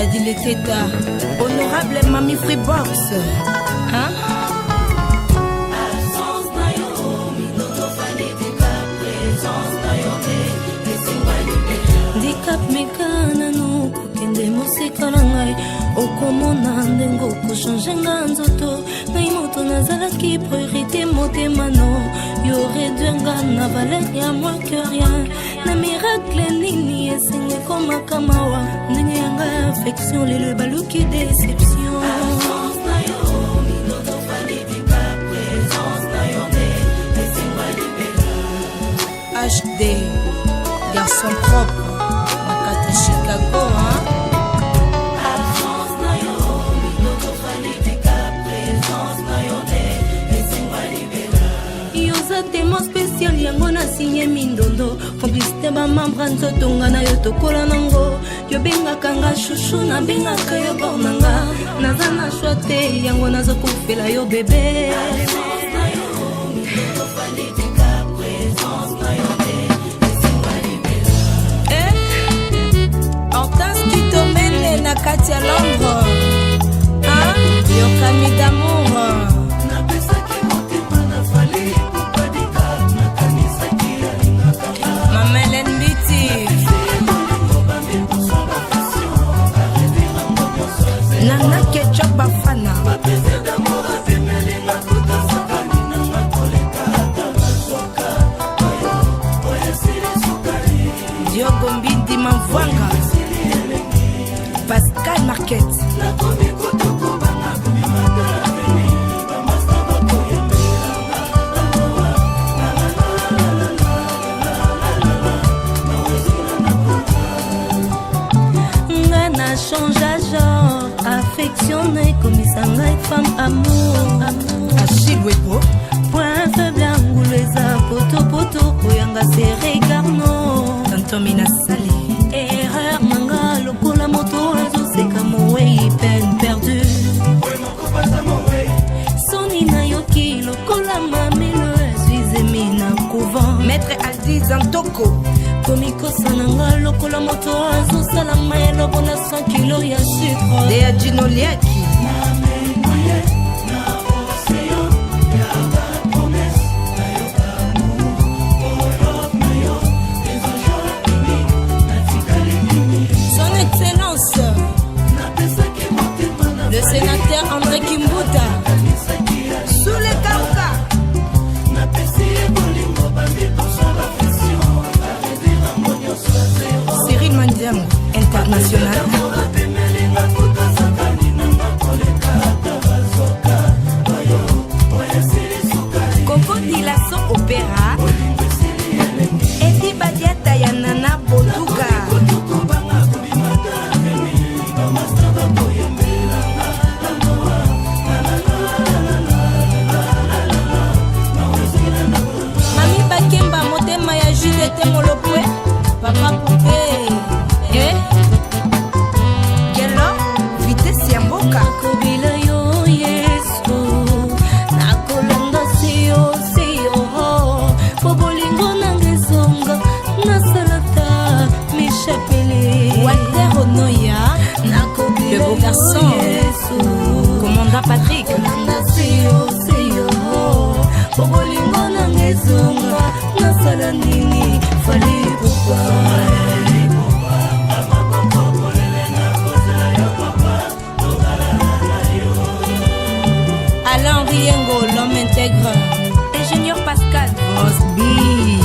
Adile Teta, honorable Mami Freebox. Hein? Dikap mekana no kokende mosika na ngai okomona ndengo kochange nga nzoto ngai moto nazalaki priorité motema no yoredue nga na valeur ya moins que rien na miracle nini esengi ekomaka mawa ndenge yanga ya affection lelo ebaluki déception HD garçon propre Makata Chicago hein? Yoza témoin spécial yango na signé mindondo complicité bamambre nzotonga na yo tokola nango yobengaka nga chouchou nabengaka yo bornanga naza na shwa te yango nazokofela yo bebe na Katia Londres hein? Yokami d'amour Mamelen Biti Nana Ketchup Bafana Diogo Mbindi Mavwanga Pascal Marquette Ngana change genre affectionné comme isanga femme amour Achille Wepo point faible anguleza poto poto koyanga serré garno Tantomina Sali erreur manga lokola moto azoseka mowei peine perdue soni na yoki lokola mamelo esuizemi na couvent maître Aldi Zantoko komikosananga lokola moto azosala mayeloko na 100 kilo ya sucre Dea Ginoliaki le sénateur André Kimbuta sous les Kauka Cyril Mandiam international Coco Dilasso Opéra Edi Badiata Yanana Boduga Molopwe, papa poupée, eh? Quelle vitesse yamboka? Kobila yo yesu, nakolonga siyo siyo, pobolingo nangezonga, nasalata michapele. Walter Onoya, le beau garçon, commandant Patrick, siyo siyo, pobolingo nangezonga, nasala nini? Alain Riengo, l'homme intègre. Ingénieur Pascal Osby.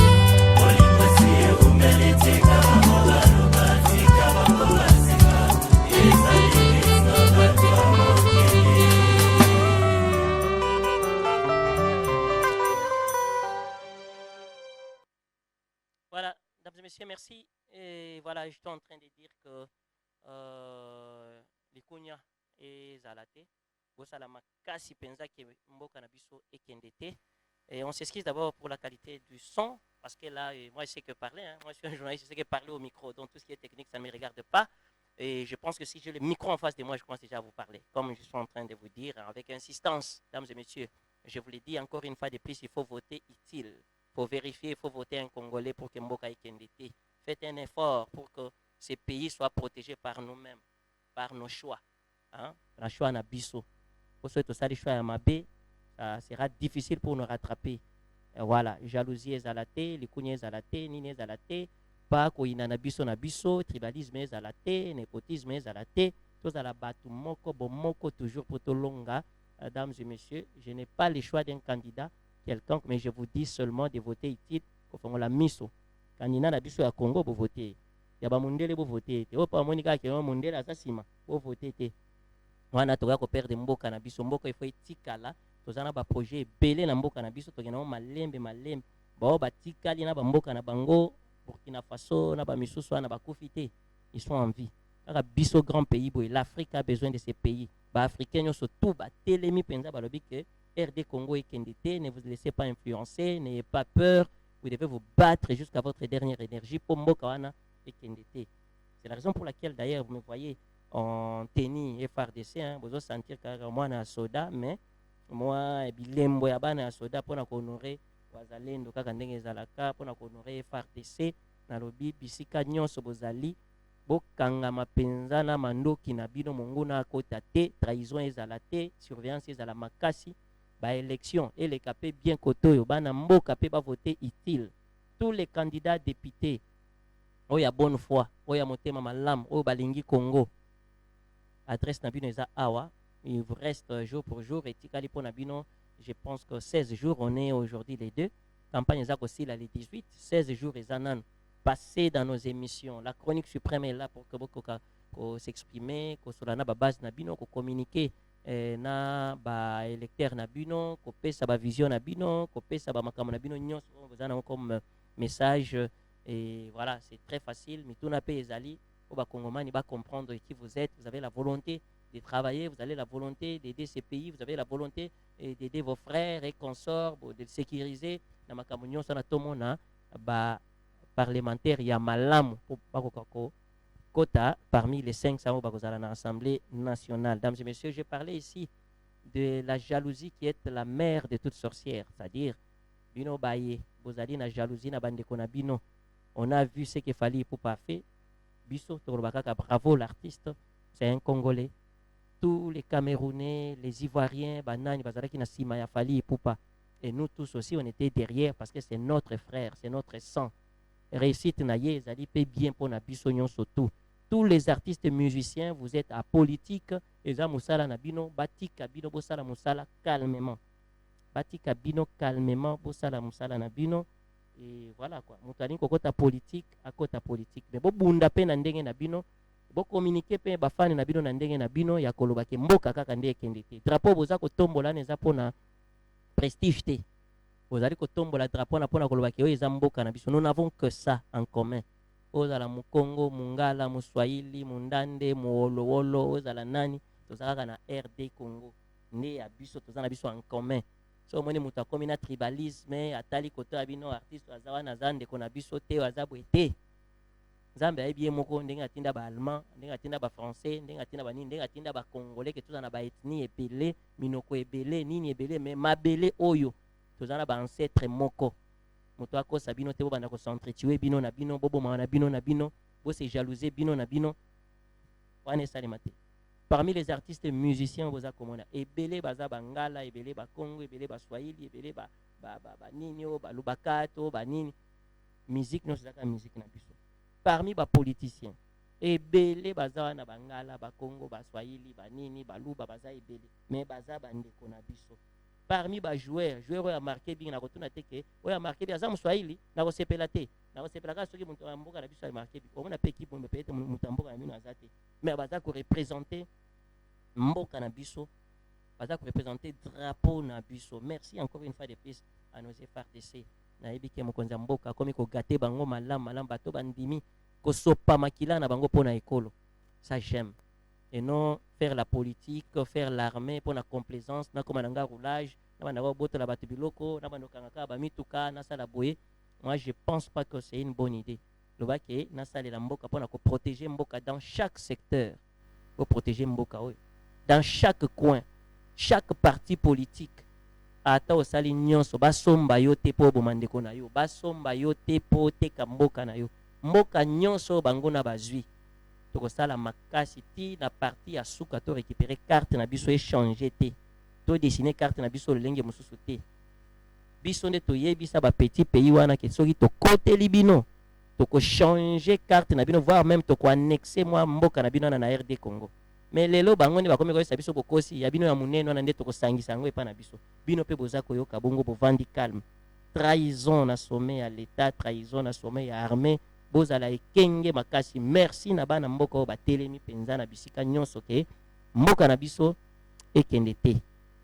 Voilà, mesdames et messieurs, merci. Et voilà, j'étais en train de dire que les Kounia et Zalate, Bosalama Kasi Penza qui Mboka Nabiso et Kendete. Et on s'excuse d'abord pour la qualité du son, parce que là, moi je sais que parler, hein, moi je suis un journaliste, je sais que parler au micro, donc tout ce qui est technique, ça ne me regarde pas. Et je pense que si j'ai le micro en face de moi, je commence déjà à vous parler. Comme je suis en train de vous dire, avec insistance, mesdames et messieurs, je vous l'ai dit encore une fois de plus, il faut voter utile. Il faut vérifier, il faut voter un Congolais pour que Mboka Kendete. Faites un effort pour que ces pays soient protégés par nous-mêmes. par nos choix. Hein? Le choix na biso. Pour ceux qui ont choix à Mabé, ça sera difficile pour nous rattraper. Voilà, jalousie ezalate, likunya ezalate, nini ezalate, pas koina na biso, tribalisme ezalate, népotisme ezalate, tous à la batu moko, bomoko, toujours pour tolonga. Mesdames et messieurs, je n'ai pas le choix d'un candidat quelconque, mais je vous dis seulement de voter utile, qu'on la miso. Candidat na biso ya Congo, vous votez. Ya ba mundele vous votez. Opa monika ke mundele asasima, vous votez. Wana toka ko perdre mboka na biso, mboka il faut etikala. Tozana ba projet belé na mboka na biso tokena malembe bao batikali na bamboka na bango Burkina Faso na ba misusu na ba kofite, ils sont en vie. Car biso grand pays boy, l'Afrique a besoin de ces pays. Ba africains surtout ba telemi penza ba lobi que RD Congo est kendité, ne vous laissez pas influencer, n'ayez pas peur, vous devez vous battre jusqu'à votre dernière énergie pour mboka wana et kendité. C'est la raison pour laquelle d'ailleurs vous me voyez en tenue FRDC, hein, vous allez sentir que moi na soda, mais moi bilembo ya bana ya soda pona ko honorer wazalendo kaka ndenge ezalaka, pona ko honorer FRDC na lobi bisika nyonso bozali bokanga mapenza na mandoki na bino monguna akota te, trahison ezala te, surveillance ezala makasi, ba élection et les capé bien kotoyo bana mboka pe ba voter utile. Tous les candidats députés oya bonne foi, oya motema malam, oya balingi Congo, adresse na bino eza awa. Il vous reste jour pour jour. Et Tikali Ponabino, je pense que 16 jours, on est aujourd'hui les deux. Campagne Zak aussi, là, les 18. 16 jours, et Zanan, passez dans nos émissions. La chronique suprême est là pour que vous s'exprimer, que sur la base Nabino, que communiquer na ba électeur Nabino, que pèse sa vision Nabino, que pèse sa makam Nabino, vous en avez comme message. Et voilà, c'est très facile. Mais tout n'a pas ezali. Au Bakongoma, il va comprendre qui vous êtes. Vous avez la volonté de travailler, vous avez la volonté d'aider ces pays, vous avez la volonté d'aider vos frères et consorts, de sécuriser. Dans ma communion, ça n'a parlementaire, il y a malam quota parmi les 500 dans l'Assemblée nationale. Mesdames et messieurs, j'ai parlé ici de la jalousie qui est la mère de toute sorcière, c'est-à-dire, bino baye, vous allez na jalousie na bande konabino. On a vu ce qu'il fallait pour pas faire. Biso, bravo l'artiste, c'est un Congolais. Tous les Camerounais, les Ivoiriens, Banani, Bazaraki, Nassima, Yafali et Poupa. Et nous tous aussi, on était derrière parce que c'est notre frère, c'est notre sang. Réussite Naye, Zali paye bien pour Nabissonion surtout. Tous les artistes musiciens, vous êtes apolitiques. Eza Moussala Nabino, Bati Kabino, Bossala Moussala, calmement. Bati Kabino, calmement, Bossala Moussala Nabino. Et voilà quoi. Moutani Kokota politique, à côté politique. Mais bon, Bunda Pen Ndenge Nabino. Bo communiquer pe bafani na bino na ndenge na bino ya koloba ke mboka kaka nde ekende te. Drapeau boza ko tombola neza pona prestige te. Bozali ko tombola drapeau na pona koloba ke eza mboka na biso. Nous n'avons que ça en commun. Ozala mu Congo, Mungala, mu Swahili, Mundande, mu Wolowolo, ozala nani, tozaka na RD Congo. Ne ya biso tozana biso en commun. So moni muta komi na tribalisme, atali koto ya bino artiste azawa na zande kona biso te azabwe te. Zambé a bien moko ndenge atinda ba allemand, ndenge atinda ba français, ndenge atinda ba nini, ndenge atinda ba congolais que tozana ba ethnie ebele, minoko ebele, nini ebele, mais mabele oyo tozana ba ancêtre moko. Moto akosa bino te bo banda ko s'entretuer bino na bino, bobo na bino, bo se jalouser bino na bino. Wane salimate. Parmi les artistes musiciens boza komona ebele baza bangala, ebele ba Congo, ebele ba Swahili, ebele ba nini o ba lubakato, ba nini. Musique non c'est musique na biso. Parmi les politiciens, ebele baza na bangala, ba Congo, ba Swahili, ba nini, ba luba baza ebele, mais baza bandeko na biso. Parmi les joueurs oyo marqué bien na kotuna teke, oyo marqué bien za Swahili, na ko sepela te, na ko sepela ka soki muntu mboka na biso a marqué bien. On a pe équipe on peut être muntu mboka na bino azate, mais baza ko représenter mboka na biso, baza ko représenter drapeau na biso. Merci encore une fois de plus à nos FRDC. Na ebike mokonzi mboka komi ko gâter bango malam bato bandimi ko sopa makila na bango pona ekolo. Ça j'aime. Et non faire la politique, faire l'armée pour la complaisance, na komananga roulage, na bananga boto la batu biloko, na banokanga ba mituka na sala boye. Moi je pense pas que c'est une bonne idée. Le baké na sala la mboka pour protéger mboka dans chaque secteur. Pour protéger mboka dans chaque coin, chaque parti politique. Ata osali nyonso basomba yo te po bomandeko na yo, basomba yo te po te ka mboka na yo. Mboka nyonso bango na bazwi. tokosala makasi ti na partie ya suka to récupérer carte na biso échanger te to dessiner carte na biso lolenge mosusu te biso nde toyebisa bapetit pays wana ke soki tokoteli bino tokochange carte na bino voire même tokoannexe mwa mboka na bino wana na RD Congo. Mais lelo bango nde bakomi koyesa biso bokosi ya bino ya monene wana nde tokosangisa yango epa na biso bino mpe boza koyoka bongo bovandi calme. Trahison na sommet ya l'état, trahison na sommet ya armée, bozala ekenge makasi. Merci na bana mboka oyo batelemi penza na bisika nyonso ke mboka na biso ekende te.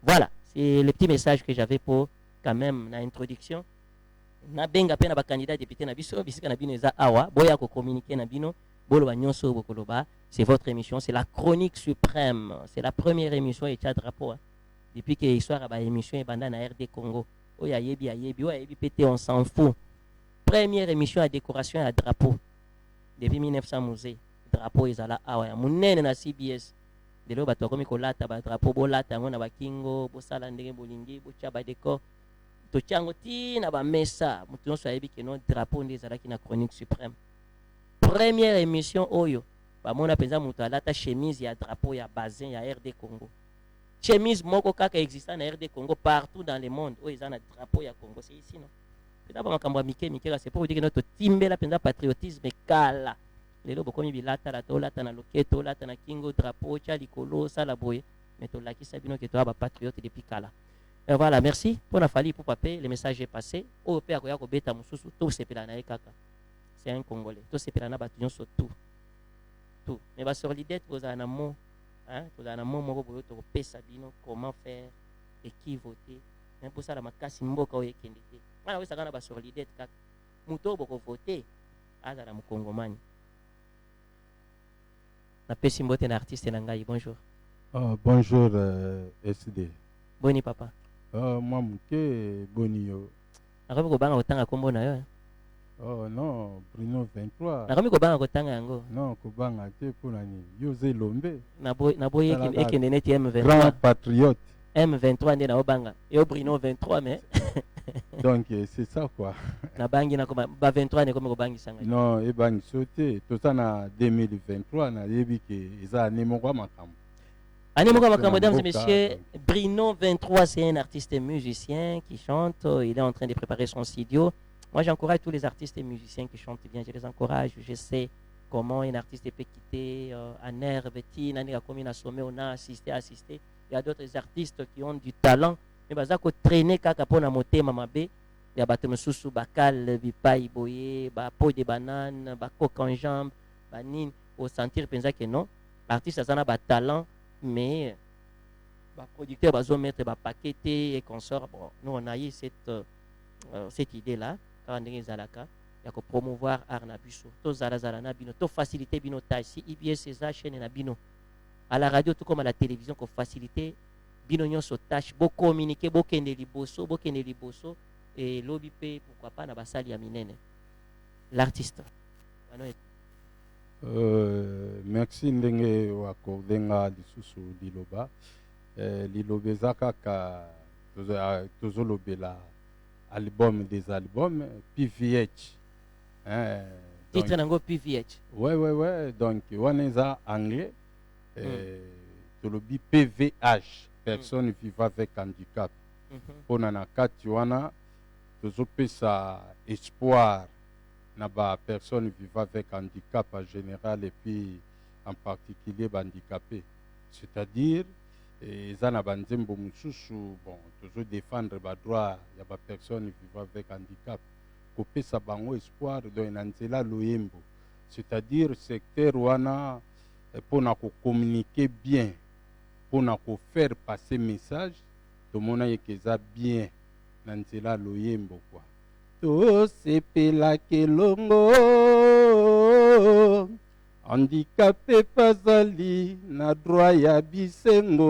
Voilà, c'est le petit message que j'avais pour quand même na introduction. Na benga pe na bakandidat député na biso bisika na bino eza awa boya ko communiquer na bino boloba nyonso bokoloba. C'est votre émission, c'est la chronique suprême, c'est la première émission et tcha drapeau hein. Depuis que histoire à ba émission et banda na RD Congo. Oya yebi oya yebi pété on s'en fout. Première émission à décoration à drapeau depuis 1900 musée drapeau ezala awa ya munene na CBS. Delo bato komi ko lata ba drapeau bo lata ngo na ba kingo bo sala ndenge bolingi bo tcha ba décor to tchango ti na ba mesa mutu nyonso ayebi ke non drapeau nde ezalaki na chronique suprême. Première émission oyo bamona penza mutu alata chemise ya drapeau ya bazin ya RD Congo. Chemise moko kaka exista na RD Congo partout dans le monde oyo eza na drapeau ya Congo, c'est ici non. Pena ba makambo ya mike mike c'est pour vous dire que notre timbela penza patriotisme kala. Lelo bokomi bilata la to lata na loketo lata na kingo drapeau cha likolo sala boye mais to lakisa bino ke to ba patriote depuis kala. Et voilà, merci pour la fali pour paper, le message est passé. Au père ko ya ko beta mususu to sepela na kaka. C'est un Congolais. To sepela na batu nyonso tout. Tout. Mais ba solidité vous en amont, hein, vous en amont moko boyo to pesa bino comment faire et qui voter. Mais pour ça la makasi mboka oyo ekende te. Wana wesa kana ba solidité kaka. Muto boko voter azala mukongomani. Na pesi mbote na artiste na ngai. Bonjour. Bonjour SD. Boni papa. Moi muke boni yo. Nakomi kobanga kotanga kombo na yo. Oh non, Bruno 23. Nakomi kobanga kotanga yango. Non, kobanga te pona ni. Yoze Lombe. Na boye ekende neti M23. Grand patriote. M23 nde na obanga. Yo Bruno 23 mais. Donc c'est ça quoi. Na bangi na koma ba 23 ne komi kobangi sanga. Non, e bangi sauté. Tout ça na 2023 na yebi ke eza nemo kwa makambo. Mesdames et messieurs, Bruno 23, c'est un artiste et musicien qui chante. Il est en train de préparer son studio. Moi, j'encourage tous les artistes et musiciens qui chantent bien. Je les encourage. Je sais comment un artiste peut quitter un air, comme il a sommé, on a assisté. Il y a d'autres artistes qui ont du talent. Mais ils ont traîné kakapona moté mamabe. Il y a batem sousou bakal, bipaï boye, ba peau de banane, ba coque en jambe, ba nine. Au sentir pensa que non, l'artiste a un talent. Mais les producteurs vont mettre des paquets et consorts. Bon, nous on a eu cette idée-là, quand on est à il y a que promouvoir art na biso. To zala na bino, to faciliter bino taille. Si IBS c'est ça chaîne na bino. À la radio tout comme à la télévision qu'on faciliter bino nyonso tâche, beau communiquer, beau kende liboso et lobby pay pourquoi pas na basali ya minene. L'artiste. Merci ndenge wakordenga lisusu liloba liloba eza kaka tozolobela album des albums PVH titre nango PVH ouais donc wana eza anglais tolobi PVH personne vivant avec handicap mpona na kati wana tozopesa espoir na ba personnes vivant avec handicap en général et puis en particulier handicapés. C'est-à-dire eza na banzembo mususu bon toujours défendre ba droit ya ba personnes vivant avec handicap kopesa bango espoir donc na nzela loyembo. C'est-à-dire secteur wana pona ko communiquer bien pona ko faire passer message to mona yekeza bien na nzela loyembo quoi. Tosepela kelongo handicapé pazali na droit ya bisengo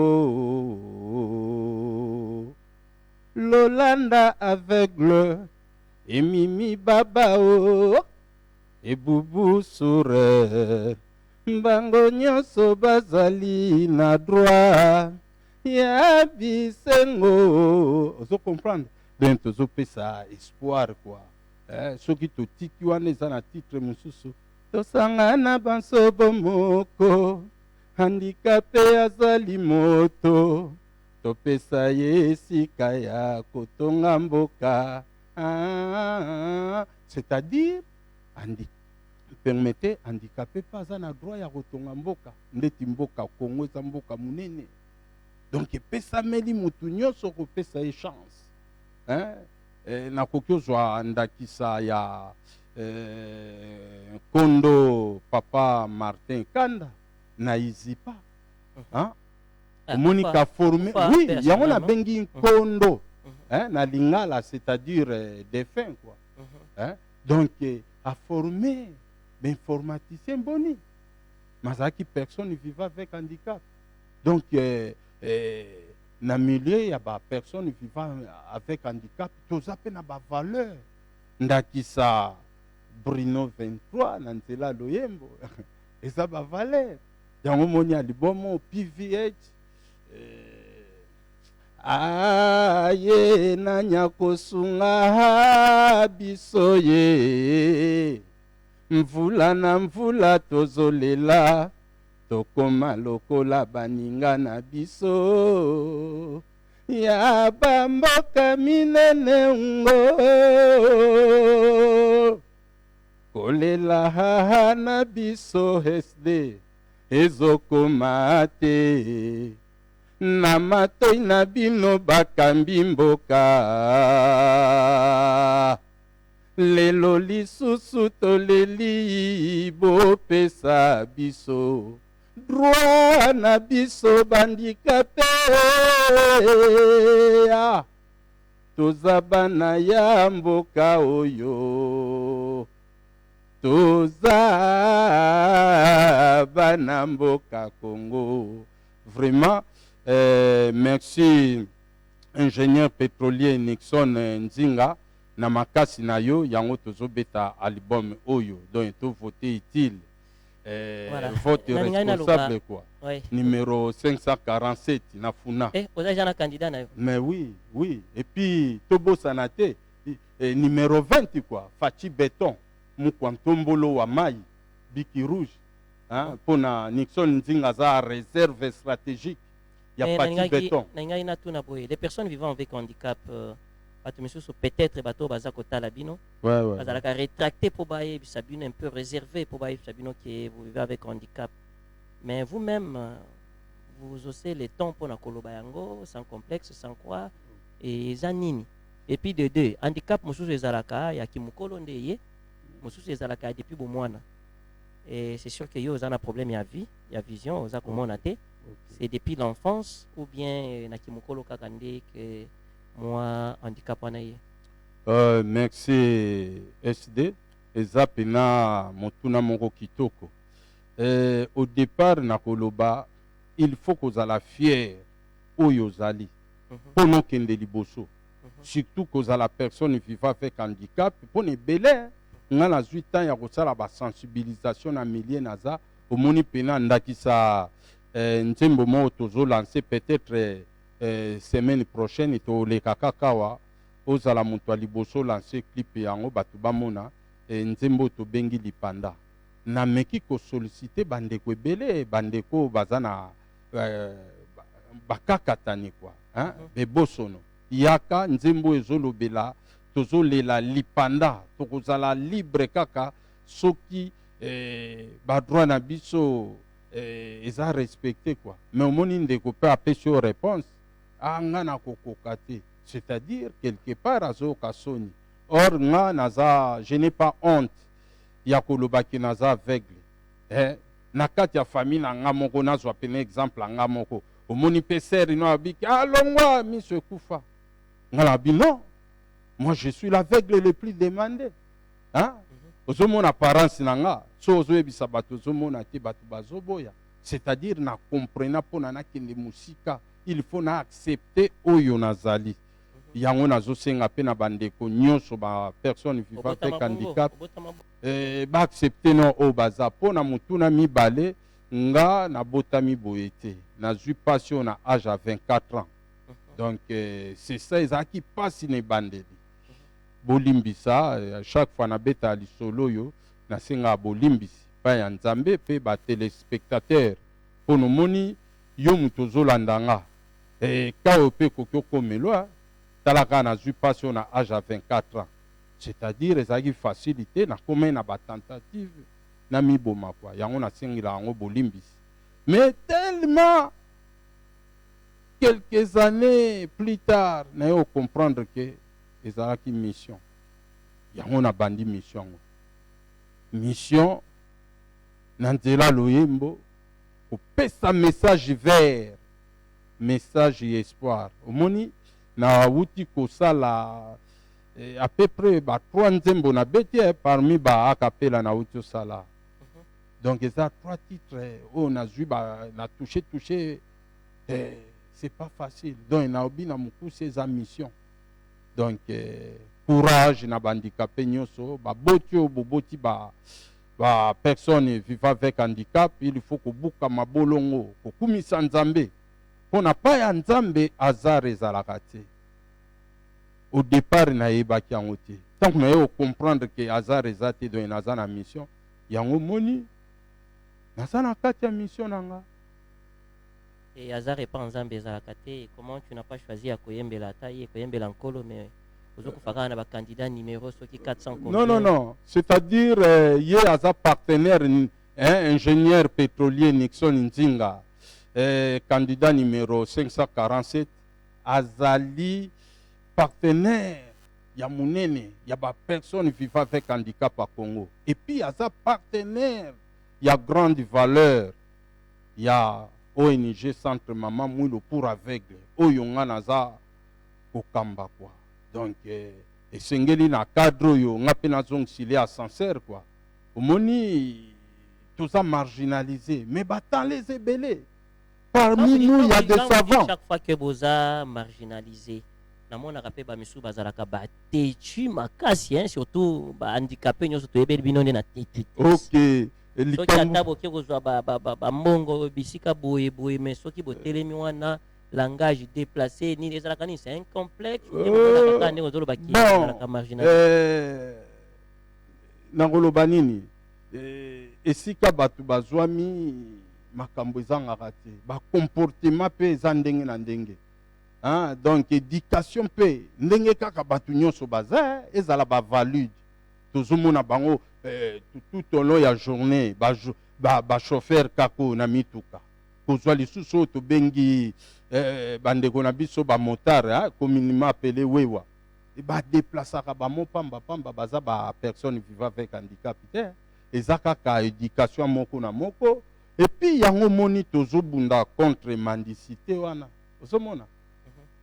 Lolanda aveugle emimi babao ebubu sourire mbango nyonso bazali na droit ya bisengo. Ozo comprendre? Ben tozopesa espoir quoi. Soki totiki wana eza na titre mosusu tosangana bansobo moko handikape azali moto topesa ye esika ya kotonga mboka. C'est-à-dire permettez handicapé pas un droit ya kotonga mboka ndeti mboka Congo eza mboka munene donc epesa meli mutu nyonso kopesa ye chance nakoki ozwa ndakisa ya kondo papa Martin Kanda na Izipa omoni ka formé oui yango na bengi nkondo na lingala c'est-à-dire défunt quoi donc a formé l'informaticien boni mazaki personne vivant avec handicap donc na milieu ya ba personne vivant avec handicap toza pe na ba valeur ndakisa Bruno 23 na nzela loyembo eza ba valeur yango moni alibomo PVH aye nanya kosunga biso ye mvula na mvula tozolela tokoma lokola baninga na biso ya bamboka minene ngo kolela na biso SD ezokoma te na matoi na bino bakambi mboka lelo lisusu toleli bopesa biso droit na biso bandikape toza bana ya mboka oyo toza bana mboka Congo. Vraiment merci ingénieur pétrolier Nixon Nzinga na makasi na yo yango tozobeta album oyo donc to voter utile voilà. Vote responsable quoi oui. Numéro 547 na funa vous avez déjà un candidat na yo mais oui et puis tobo sanate numéro 20 quoi Fachi Béton Mukwantombolo wa mai Biki Rouge pour na Nixon Nzinga za réserve stratégique ya Fachi Béton na tuna boye les personnes vivant avec handicap peut-être bateau baza kotala bino bazalaka rétracté pour baye bisabino un peu réservé pour baye bisabino qui vous vivez avec handicap mais vous-même vous osez les temps pour na koloba yango sans complexe sans quoi et zanini et puis de deux handicap mususu ezalaka ya kimukolo ndeye mususu ezalaka depuis bomwana et c'est sûr que yo za na problème ya vie ya vision oza komona te c'est depuis l'enfance ou bien na kimukolo kaka nde que moi handicap anaye merci SD eza pena motuna moko kitoko au départ na koloba il faut kozala fier oyo ozali pono kende liboso surtout kozala personne vivant avec handicap pona ebele nga na 8 ans ya kosala ba sensibilisation na milieu naza omoni pena ndakisa nzembo mo tozo lancer peut-être semaine prochaine toleka kakawa ozala moto ya liboso lancer clip yango bato bamona nzembo tobengi lipanda nameki kosollicite bandeko ebele bandeko baza na bakakatani kwa bebosono yaka nzembo ezolobela tozolela lipanda tokozala libre kaka soki badroit na biso eza respecté quoi mais omoni ndeko pe apesi yo réponse nga na kokoka te c'est-à-dire quelque part azoyoka soni or nga naza je n'ai pas honte ya kolobaki naza aveugle na kati ya famille na nga moko nazwa pene exemple ya nga moko omoni pe sere no abiki alongwa miso ekufa nga nabi non moi je suis l'aveugle le plus demandé ozomona apparence na nga so ozoyebisa bato ozomona te bato bazoboya c'est-à-dire na comprena mpona nakende musika il faut na accepter oyo nazali yango nazosenga pe na bandeko nyonso ba personne vivant avec handicap ba accepter no o baza mpona mutuna mibale nga nabotami boye te nazwi passion na âge à 24 ans donc c'est ça ezalaki mpasi na ebandeli bolimbisa chaque fois nabeta lisolo oyo nasenga bolimbisi epai ya nzambe mpe batelespectateur mpo nomoni yo moto ozolanda nga ka oyo mpe koki okomelwa tala kaka nazwi mpasi oyo na age ya 24 ans c'est-à-dire ezalaki facilité nakomai na batentative na miboma kwa yango nasengela yango bolimbisi mais tellement quelques années plus tard naye ocomprendre ke ezalaki mission yango nabandi mission yango mission na nzela loyembo kopesa message vert message ya espoir omoni nawuti kosala à peu près 3 nzembo na beti parmi baakapela nawuti osala donc eza 3 titres oyo nazwi na touché c'est pas facile donc naobi na mokusi eza mission donc courage na bandicapé nyonso baboti oyo boboti personne vivant avec handicap il faut kobuka mabolongo kokumisa nzambe mpona pa ya nzambe hasard ezalaka te au départ nayebaki yango te ntango naye ocomprendre ke hasard eza te donc naza na mission yango moni naza na kati ya mission na nga. Et hasard et pas ensemble ezalaka te. Comment tu n'as pas choisi à koyembela ta ye koyembela nkolo mais ozokufaka na ba candidat numéro soki 400 combien? Non, c'est-à-dire ye aza partenaire ingénieur pétrolier Nixon Nzinga candidat numéro 547 azali partenaire ya munene ya ba personne vivant avec handicap à Congo et puis aza partenaire ya grande valeur ya ONG Centre Maman Mwilo pour aveugle oyo nga naza kokamba kwa donc esengeli na cadre oyo nga pe nazongisilia ascenseur quoi omoni toza marginalisé mais batant les ebele parmi nous il y a des savants chaque fois que boza marginalisé namonaka mpe bamisu bazalaka batetu makasi surtout bahandicapé nyonso toyebeli bino nde na tetu ok soki ata boke kozwa bambongo bisika boye mais soki botelemi wana langage déplacé nini ezalaka nini c'est un complexe kaka ndenge ozolobaki ezalaka marginalisé nakoloba nini esika bato bazwami makambo ezangaka te bacomportement mpe eza ndenge na ndenge donc éducation mpe ndenge kaka bato nyonso baza ezala bavalude tozomona bango tout au long ya journée bachauffeur kako na mituka kozwa lisusu oyo tobengi bandeko na biso bamotare communément appelé wewa badeplasaka bamopambapamba baza bapersone vivant avec handicap te eza kaka éducation moko na moko epuis yango moni tozobunda contre mendicité wana ozomona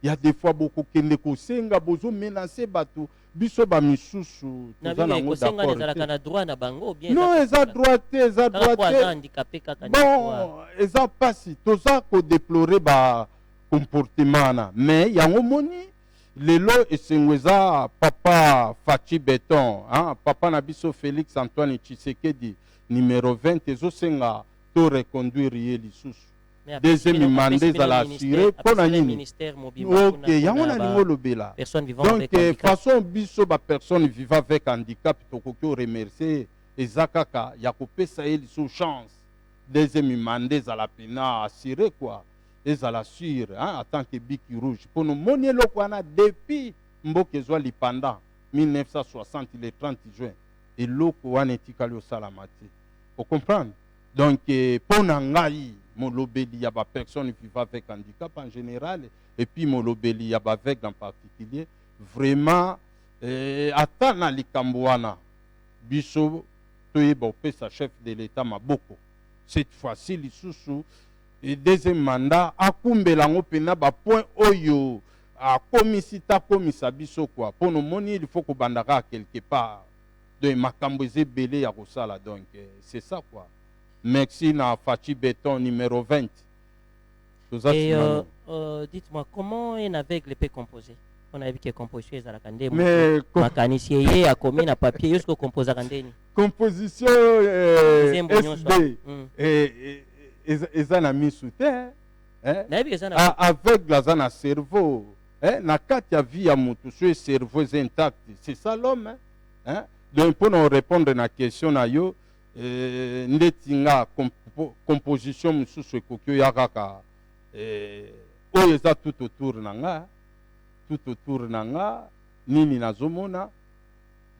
il y a des fois beaucoup kende kosenga bozo menacer bato biso ba misusu toza nango d'accord na droit na bango bien non eza droit te bon eza pasi toza ko déplorer ba comportement na mais yango moni lelo esengweza papa Fachi Beton papa na biso Félix Antoine Tshisekedi numéro 20 ezosenga to reconduire ye lisusu deuxième mandat ezala assuré mpona nini ok yango nalingo lobela donc façon biso bapersone vivant avec handicap tokoki oremercier eza kaka ya kopesa ye liso chance deuxième mandat ezala pena assuré quoi ezala sûr en tant que biki rouge mpono moni eloko wana depuis mboka ezwa lipanda 1960 le 30 juin eloko wana etikali osalama te ocomprendre donc mpona ngai molobeli ya ba personne vivant avec handicap en général et puis molobeli ya ba aveugle en particulier vraiment ata na likambo wana biso toyeba opesa chef de l'état maboko cette fois-ci lisusu deuxième mandat akumbela ngo pena ba point oyo akomisi takomisa biso quoi mpono moni il faut kobandaka quelque part donc makambo ezebele ya kosala donc c'est ça quoi. Merci na Fachi Beton numéro 20. Et dites-moi, comment un aveugle peut composer? On a vu que composition est à la candé. Mais mécanicien a commis un papier jusqu'au composé à candé. Composition SD et na mis sous terre. Avec la cerveau. Na katia vie à mon tout cerveau intact. C'est ça l'homme. Donc pour nous répondre à la question na yo. ndeti nga composition mosusu ekoki oya kaka oyo eza tout autour na nga nini nazomona.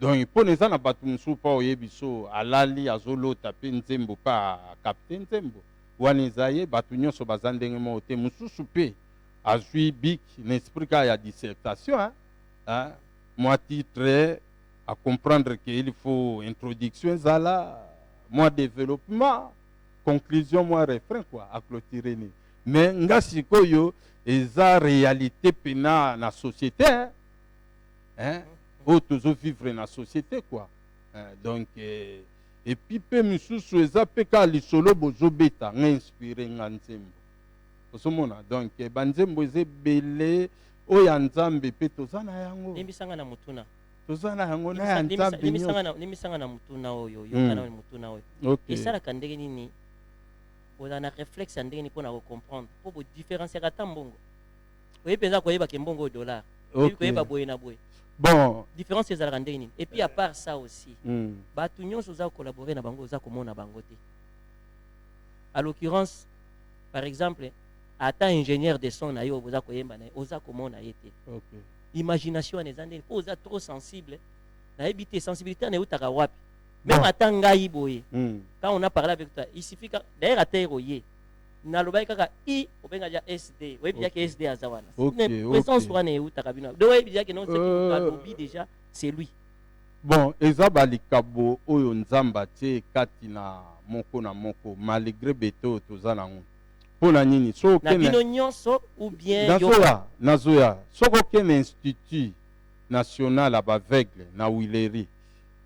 Donc mpo eza na bato mosusu mpa oyebi so alali azolota mpe nzembo mpa akapte nzembo wana eza ye bato nyonso baza ndenge moko te. Mosusu mpe azwi bik na esprit kaka ya dissertation moi titre à comprendre qu'il faut introduction ezala moi développement conclusion moi refrain quoi à clôturer ni. Mais nga sikoyo eza réalité pena na société oyo tozovivre na société quoi. Donc et puis mpe misusu eza mpe kaka lisolo bozobeta nga inspire nga nzembo osomona. Donc banzembo eza ebele oyo ya nzambe mpe toza na yango limbisanga na mutuna toza na yango na ya nzambe limbisanga na mutuna oyo yokana na mutuna oyo esalaka ndenge nini oza na réflexe ya ndenge nini mpona kocomprendre mpo bodifférenciaka ata mbongo oyebi mpenza koyebaka mbongo oyo dollar oyebi koyeba boye na boye. Bon, différence ezalaka ndenge nini. Et puis à part ça aussi bato nyonso oza collaborer na bango oza komona bango te. À l'occurrence par exemple ata ingénieur de son na yo oza koyemba na oza komona ye te. Imagination eza ndenge po oza trop sensible na yebi te sensibilité na eutaka wapi. Même ata ngai boye quand on a parlé avec toi il suffit d'ailleurs ata eroye na lobai kaka i obenga ja SD webi yake SD azawana présence wana eutaka bino do webi yake non c'est que lobi déjà c'est lui. Bon eza balikabo oyo nzamba te kati na moko na moko malgré beto toza nango pona nini so na bino nyonso ou bien nazoya soko kene institut national abaveugle na Wileri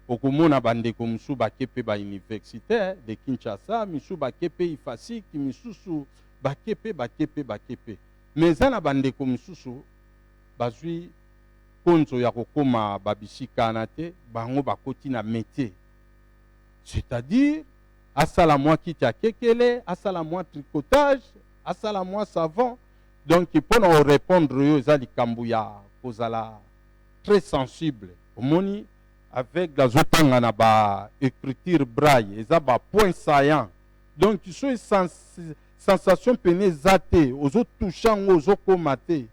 okomona bandeko mosusu bake mpe bauniversitaire de Kinshasa misusu bake mpe ifasiki misusu bake mpe mais eza na bandeko mosusu bazwi konzo ya kokoma babisikana te bango bakoti na métier c'est-à-dire asala mwa kiti ya kekele asala mwa tricotage asala mwa savon. Donc mpona korépondre oyo eza likambo ya kozala très sensible omoni avec la zotanga na ba écriture braille eza ba point saillant. Donc so sensation pene zate ozo touchango ozo komate.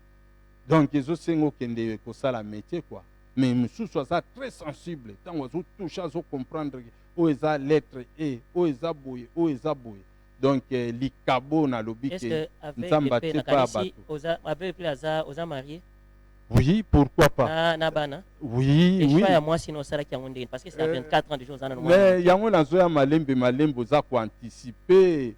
Donc ezo sengo kende ko sala métier quoi. Mais mususu eza très sensible tant ozo toucha ozo comprendre o eza lettre e o eza boye o eza boye. Donc likabo na lobike nzamba te pa bato oza avec plaza oza marié. Oui, pourquoi pas. Oui, et oui. Parce que c'est à 24 ans de choses. Mais il y a un malembo za ko anticiper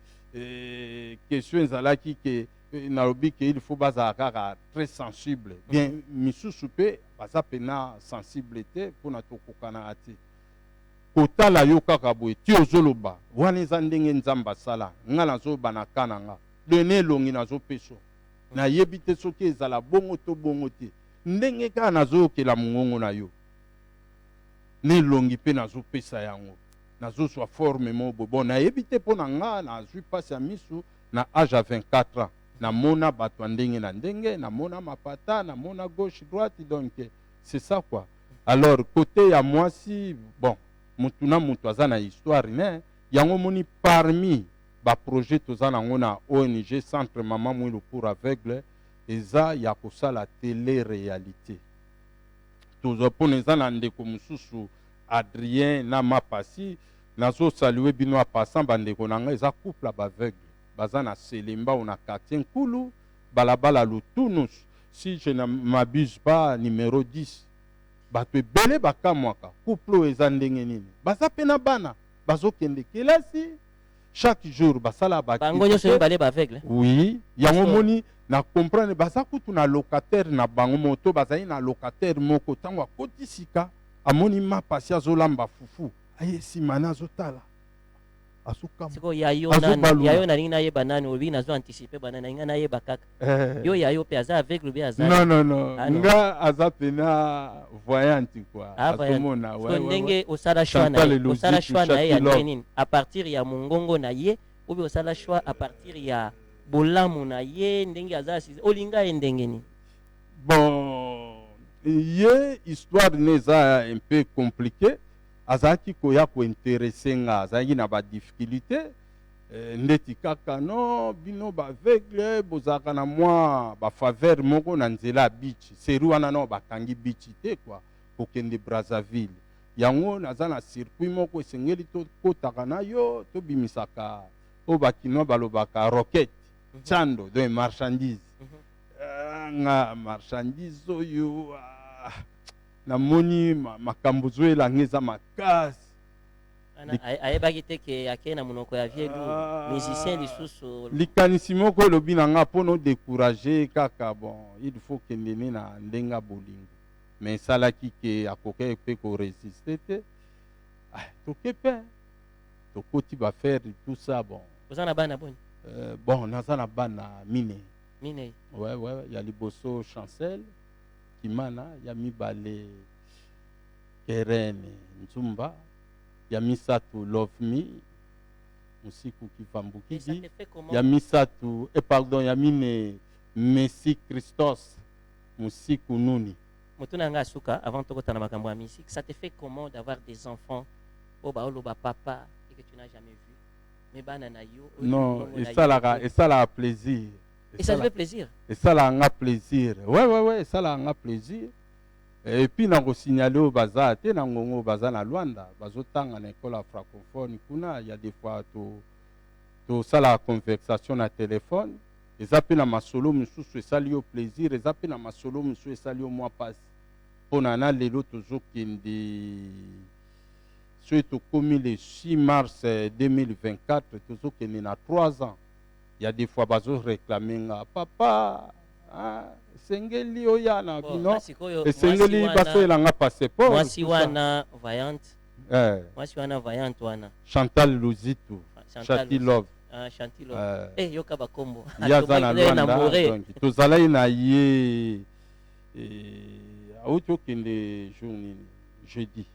question zalaki que narobi que il faut bazaka très sensible. Bien misusu pe baza pena sensibilité pour na tokokana ati. Kotala yo kaka boye ti ozoloba wana eza ndenge nzamba sala nga nazo banakana nga dene longi nazo peso na yebi te soki ezala bongo to bongo te ndenge kaka nazoyokela mongongo na yo nelongi mpe nazopesa yango nazozwa forme moko bon nayebi te mpo na nga nazwi mpasi ya misu na age ya 24 ans namona bato ya ndenge na ndenge namona mapata namona gauche droite donc c'est ça quoi. Alors côté ya mwasi bon mutu na mutu aza na histoire ne yango moni parmi ba projet toza nango na ONG Centre Maman Mwilu pour aveugle eza ya kosala télé-réalité. Toza pona eza na ndeko mosusu Adrien na Mapasi nazo saluer bino a passant bandeko nanga eza couple baveugle baza na Selemba ou na quartier Nkulu balabala Lutunus si je ne m'abuse pas numéro 10 bato ebele bakamwaka couple eza ndenge nini baza pena bana bazokende kelasi chaque jour basala bango nyonso balé aveugle. Oui yango moni na comprendre baza kutu na locataire na bango moto bazali na locataire moko tango akotisika amoni Mapasi azolamba fufu aye simana azotala asukama siko yayo na nina ye banani obi nazo anticiper banana inga na ye bakaka yo yayo pe aza aveugle bi aza non nga aza pena voyante quoi akomona ouais ndenge osala choix na ye ya nini à partir ya mongongo na ye obi osala choix à partir ya bolamu na ye ndenge aza olinga ye ndenge ni. Bon ye histoire neza un peu compliquée azalaki koya kointeresse nga azalaki na badifficulté ndeti kaka no bino baaveugle bozalaka na mwa bafaveur moko na nzela ya bichi seri wana no bakangi bichi te kwa kokende Brazzaville yango naza na circuit moko esengeli tokotaka na yo tobimisaka oyo bakinois balobaka roquette chando donc marchandise nga marchandise oyo namoni makambo zoelanga eza makasi ayebaki te ke akei na monoko ya vie musicien lisusu likanisi moko elobi na nga mpo no décourage kaka bon il faut kendeni na ndenge bolingo mais esalaki ke akoki mpe koresiste te toke mpe tokoti bafere tout ça bon oza na bana boni bon naza na bana minei ouais ya liboso Chancel Kimana ya mibale Kerene Nzumba ya misatu Love Me musiku Kivambukidi ya misatu pardon ya mine Messi Christos musiku Nuni motuna nga suka avant tokotana makambo ya musique. Ça te fait comment d'avoir des enfants au baoloba papa et que tu n'as jamais vu mais bana na yo non et ça la plaisir et ça fait plaisir et ça la plaisir ouais ça la plaisir et puis na ko signaler au baza te na ngongo baza na Luanda bazotanga na école francophone kuna il y a des fois to ça la conversation na téléphone eza pe na masolo mususu esali yo plaisir eza pe na masolo mususu esali yo mwa passe pona na lelo tozokende so tokomi le 6 mars 2024 tozokende na 3 ans. Il y a des fois bazo réclamer nga papa sengeli oyana bino sengeli baso elanga passeport mwasi wana vaillante wana Chantal Luzitu Chanty Love Chanty Love yoka bakombo yaza na Luanda donc tozalai na ye auto kende journée jeudi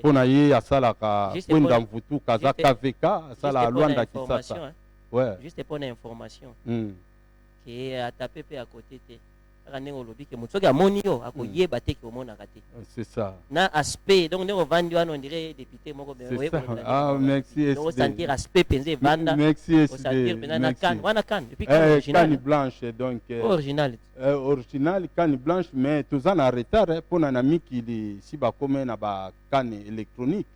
pona ye asalaka kwenda mvutu kaza KVK asala Luanda Kisasa. Ouais. Juste pour l'information. Qui est à taper à côté de c'est ça. Na aspect donc on vendu on dirait député moko merci. On sentir aspect pensé vanda. Merci. On sentir maintenant can depuis canne blanche donc original canne blanche mais tous en retard pour un ami qui si ba comme na ba canne électronique.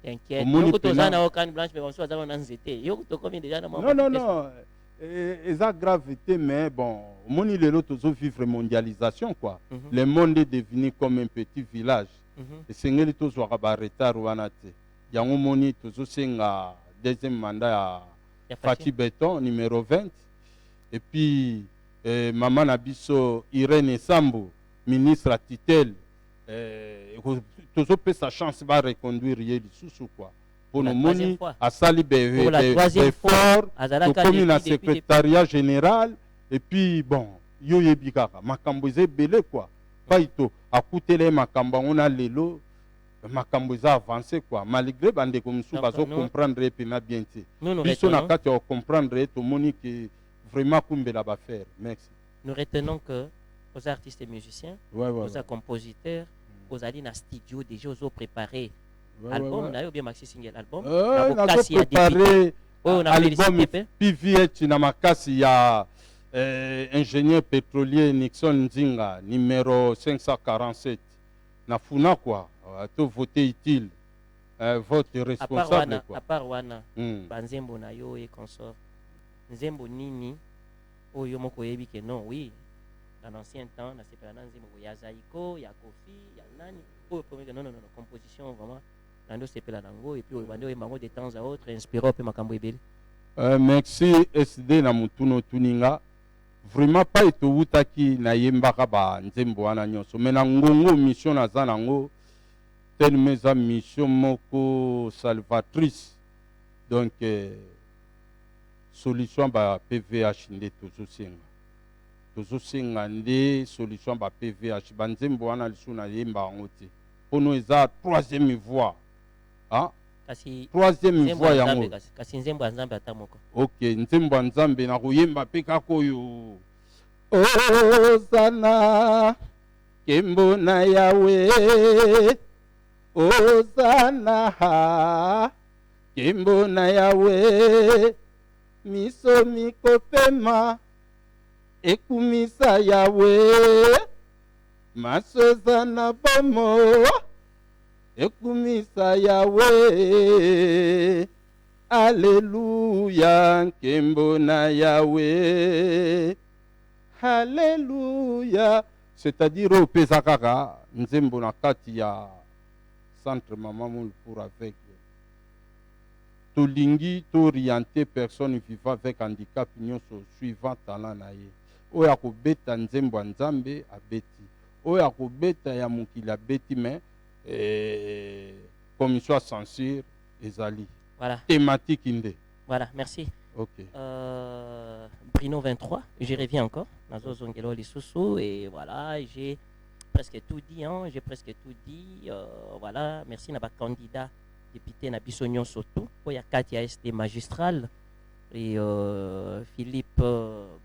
T'inquiète. Yoko tozana au canne blanche mais on soit dans nzete. Yoko to combien déjà na Non. Eza gravité mais bon moni lelo tozo vivre mondialisation quoi. Le monde est devenu comme un petit village. Et sengeli tozo ba retard wana te. Yango moni tozo senga deuxième mandat ya Fati Beton numéro 20 et puis maman Nabiso Irène Sambo ministre à tutelle tozo pe sa chance va reconduire yeli sous quoi. Pour nous moni à sali effort comme na secrétariat général et puis bon yo yebikaka makambo eze belé quoi paito akutele makambo on a lelo makambo eza avancé quoi malgré bande comme sou bazo comprendre et puis na bien té biso na kati o comprendre to moni que vraiment kumbela ba faire. Merci. Nous retenons que aux artistes et musiciens aux compositeurs aux ali na studio déjà aux préparé album na yo bien maxi single album na kasi ya préparé album PVH na makasi ya ingénieur pétrolier Nixon Nzinga numéro 547 na funa quoi to voter utile vote responsable quoi à part wana banzembo na yo et consort nzembo nini oyo moko yebi que non oui dans l'ancien temps na sepela na nzembo ya Zaiko ya Kofi ya nani oyo premier non composition vraiment nando sepela nango et puis bande mango de temps à autre inspiré pe makambo ebele. Merci SD na mutuno tuninga vraiment pas etowutaki na yembaka ba nzembo wana nyonso mais na ngongo mission na za nango tellement za mission moko salvatrice donc solution ba PVH nde tozosenga nde solution ba PVH ba nzembo wana lisu na yemba ngo te pono eza troisième voie. Kasi troisième voie yango kasi nzembo ya Nzambe atamoko. OK, nzembo ya Nzambe na kuyemba pe kakoyo. Osana kembo na Yawe Ozana Kimbo na Yawe miso mikopema ekumisa Yawe masoza na bomo ekumisa Yawe Alléluia Kimbo na Yawe Alléluia, c'est-à-dire au Pesakara nzembo na kati ya centre Maman pour avec tolingi t'orienter personne vivant avec handicap nyonso suivant talent na ye oyo akobeta nzembo nzambe abeti oyo akobeta ya mokili abeti mais commission à censure ezali voilà thématique inde. Voilà, merci. Ok. Bruno 23, je reviens encore. Nazo Zongelo Lisusu et voilà, j'ai presque tout dit, hein, j'ai presque tout dit. Voilà, merci na ba candidat député na Bissognon Soto, Oya Katia ST magistral et Philippe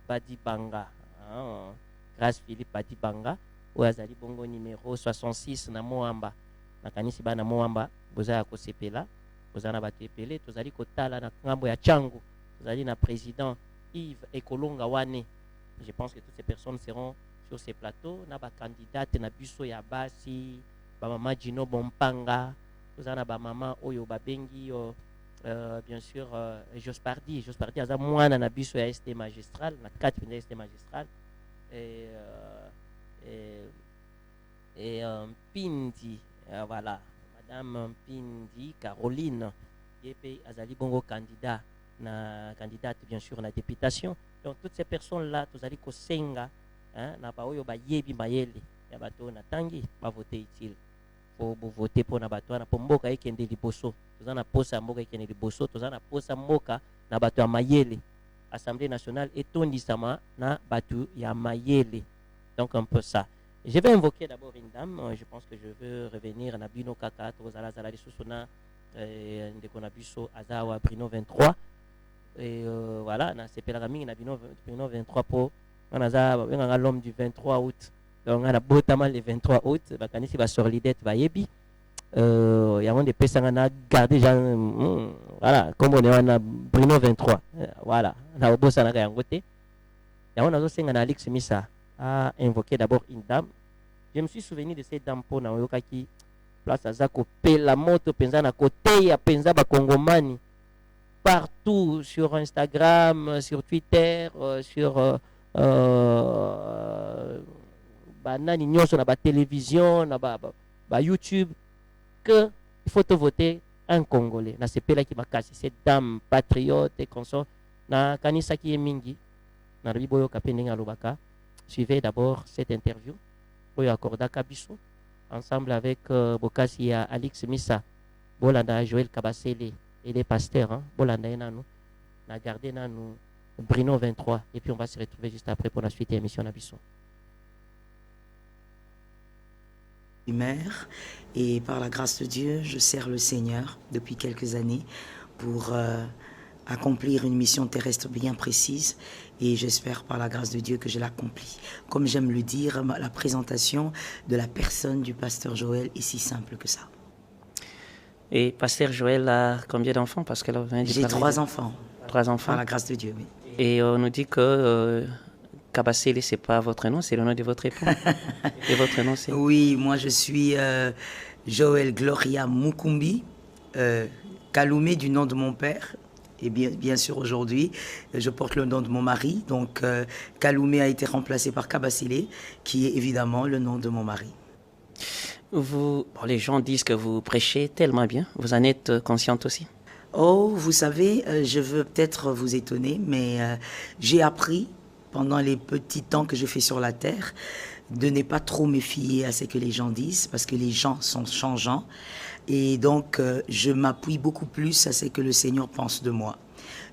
Badibanga, hein, grâce Philippe Badibanga, Oazali Bongo numéro 66 na Moamba, na kanisi ba na Moamba, boza ya kosepela, boza na batepele, tozali kotala na ngambo ya Changu, tozali na président Yves Ekolonga Wane. Je pense que toutes ces personnes seront sur ces plateaux. Na ba candidate na biso ya basi, ba mama Gino Bompanga, tozana ba mama oyo babengi bien sûr Jospardi aza mwana na biso ya ST magistral, na 4 penza ST magistral et Pindi, voilà, madame Pindi Caroline yepe azali bongo candidat na candidate bien sûr na députation. Donc toutes ces personnes là tozali ko senga hein na ba oyo ba yebi mayele ya bato na tangi ba voter utile pour voter pour na bato na mboka ekende liboso tozana posa mboka ekende liboso tozana posa mboka na bato ya mayele. Assemblée nationale etondisama na bato ya mayele. Donc un peu ça. Je vais invoquer d'abord une dame. Je pense que je veux revenir à Bino Kaka, Tozala Zala de Susuna, Ndeko Nabiso, Azawa, Brino 23. Et voilà, na Sepelagami, Brino 23 pour. On a l'homme du 23 août. Donc on a botamment le 23 août. Bakanisi va sur l'idée, va yebi. Il y a des personnes qui ont gardé, voilà, comme on est à Brino 23. Voilà, on a bossé à la côté. Il y a aussi un Alex Missa a invoqué d'abord une dame. Je me suis souvenu de cette dame pour Naoyoka qui place à Zako la moto penza na côté ya penza ba Kongomani partout sur Instagram, sur Twitter, sur banani nyonso na ba télévision, na ba YouTube que il faut te voter un Congolais. Na sepela qui makasi cette dame patriote et consort na kanisa ki mingi na riboyo kapenga lobaka. Suivez d'abord cette interview. Boyo Akorda Kabiso, ensemble avec Bokasi et Alex Missa, Bolanda Joël Kabasele et les pasteurs. Hein? Bolanda et Nanou, na gardé Nanou, Brino 23. Et puis on va se retrouver juste après pour la suite de l'émission Nabiso. Mère, et par la grâce de Dieu, je sers le Seigneur depuis quelques années pour accomplir une mission terrestre bien précise et j'espère par la grâce de Dieu que je l'accomplis. Comme j'aime le dire, la présentation de la personne du pasteur Joël est si simple que ça. Et pasteur Joël a combien d'enfants? Parce qu'elle vient de J'ai 3 enfants. 3 enfants. Par la grâce de Dieu, oui. Et on nous dit que Kabasele, c'est pas votre nom, c'est le nom de votre époux. Et votre nom, c'est? Oui, moi je suis Joël Gloria Mukumbi, Kaloumé du nom de mon père. Et bien sûr, aujourd'hui, je porte le nom de mon mari. Donc, Kaloumé a été remplacé par Kabasele, qui est évidemment le nom de mon mari. Les gens disent que vous prêchez tellement bien. Vous en êtes consciente aussi? Oh, vous savez, je veux peut-être vous étonner, mais j'ai appris, pendant les petits temps que je fais sur la terre, de ne pas trop me fier à ce que les gens disent, parce que les gens sont changeants. Et donc, je m'appuie beaucoup plus à ce que le Seigneur pense de moi.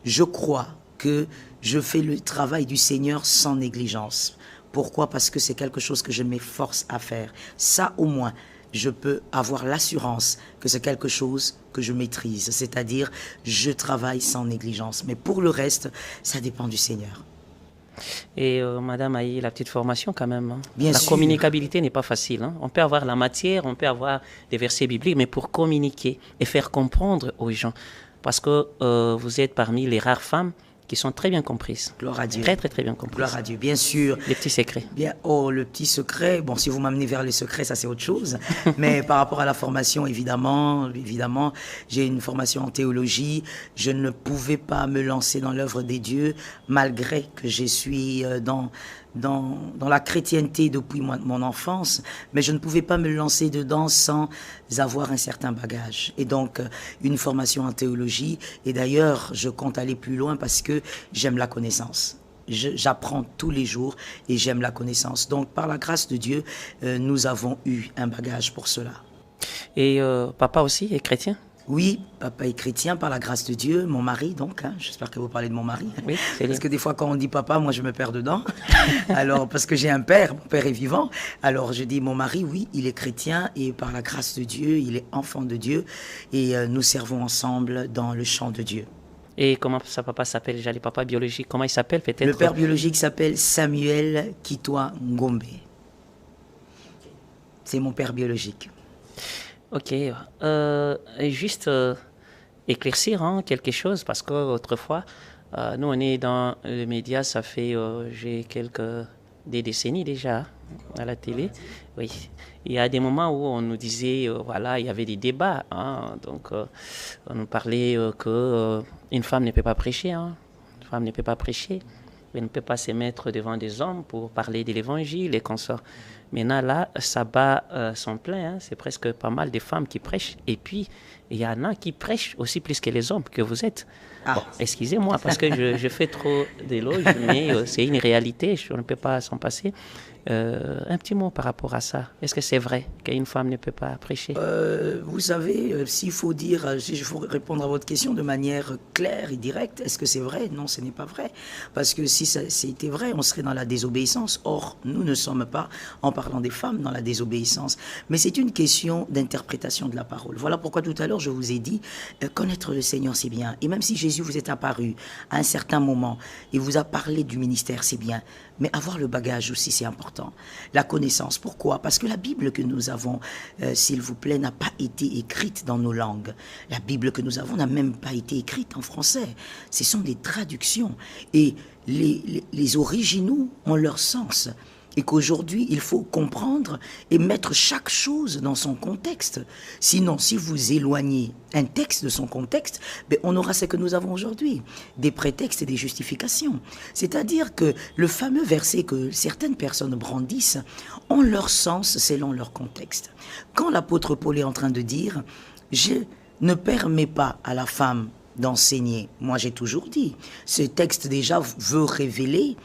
Je crois que je fais le travail du Seigneur sans négligence. Pourquoi? Parce que c'est quelque chose que je m'efforce à faire. Ça, au moins, je peux avoir l'assurance que c'est quelque chose que je maîtrise. C'est-à-dire, je travaille sans négligence. Mais pour le reste, ça dépend du Seigneur. Et Madame a eu la petite formation quand même. Hein. Bien la sûr. communicabilité n'est pas facile. Hein. On peut avoir la matière, on peut avoir des versets bibliques, mais pour communiquer et faire comprendre aux gens. Parce que vous êtes parmi les rares femmes qui sont très bien comprises. Gloire à Dieu. Très, très, très bien comprises. Gloire à Dieu, bien sûr. Les petits secrets. Bien, oh, le petit secret, bon, si vous m'amenez vers les secrets, ça c'est autre chose. Mais par rapport à la formation, évidemment, j'ai une formation en théologie. Je ne pouvais pas me lancer dans l'œuvre des dieux, malgré que je suis dans la chrétienté depuis mon enfance, mais je ne pouvais pas me lancer dedans sans avoir un certain bagage. Et donc, une formation en théologie. Et d'ailleurs, je compte aller plus loin parce que j'aime la connaissance. J'apprends tous les jours et j'aime la connaissance. Donc, par la grâce de Dieu, nous avons eu un bagage pour cela. Et papa aussi est chrétien? Oui, papa est chrétien par la grâce de Dieu, mon mari donc, hein, j'espère que vous parlez de mon mari. Oui, c'est parce que des fois quand on dit papa, moi je me perds dedans. Alors parce que j'ai un père, mon père est vivant. Alors je dis mon mari, oui, il est chrétien et par la grâce de Dieu, il est enfant de Dieu et nous servons ensemble dans le chant de Dieu. Et comment sa papa s'appelle? J'ai les papas biologiques, comment il s'appelle peut-être? Le père biologique s'appelle Samuel Kitwa Ngombe. C'est mon père biologique. Ok, juste éclaircir quelque chose, parce qu'autrefois, nous on est dans les médias, ça fait j'ai des décennies déjà à la télé. Oui, il y a des moments où on nous disait, voilà, il y avait des débats, hein, donc on nous parlait qu'une femme ne peut pas prêcher, hein, une femme ne peut pas prêcher, elle ne peut pas se mettre devant des hommes pour parler de l'évangile et consorts. Maintenant, là, ça bat son plein. Hein. C'est presque pas mal de femmes qui prêchent. Et puis, il y en a qui prêchent aussi plus que les hommes que vous êtes. Ah. Bon, excusez-moi, parce que je fais trop d'éloges, mais c'est une réalité. Je ne peux pas s'en passer. Un petit mot par rapport à ça. Est-ce que c'est vrai qu'une femme ne peut pas prêcher? Vous savez, s'il faut dire, si je faut répondre à votre question de manière claire et directe, est-ce que c'est vrai? Non, ce n'est pas vrai. Parce que si c'était vrai, on serait dans la désobéissance. Or, nous ne sommes pas, en parlant des femmes, dans la désobéissance. Mais c'est une question d'interprétation de la parole. Voilà pourquoi tout à l'heure, je vous ai dit, connaître le Seigneur, c'est bien. Et même si Jésus vous est apparu à un certain moment et vous a parlé du ministère, c'est bien. Mais avoir le bagage aussi, c'est important. La connaissance. Pourquoi? Parce que la Bible que nous avons, s'il vous plaît, n'a pas été écrite dans nos langues. La Bible que nous avons n'a même pas été écrite en français. Ce sont des traductions. Et les originaux ont leur sens. Et qu'aujourd'hui, il faut comprendre et mettre chaque chose dans son contexte. Sinon, si vous éloignez un texte de son contexte, ben, on aura ce que nous avons aujourd'hui, des prétextes et des justifications. C'est-à-dire que le fameux verset que certaines personnes brandissent ont leur sens selon leur contexte. Quand l'apôtre Paul est en train de dire « Je ne permets pas à la femme d'enseigner », moi j'ai toujours dit, ce texte déjà veut révéler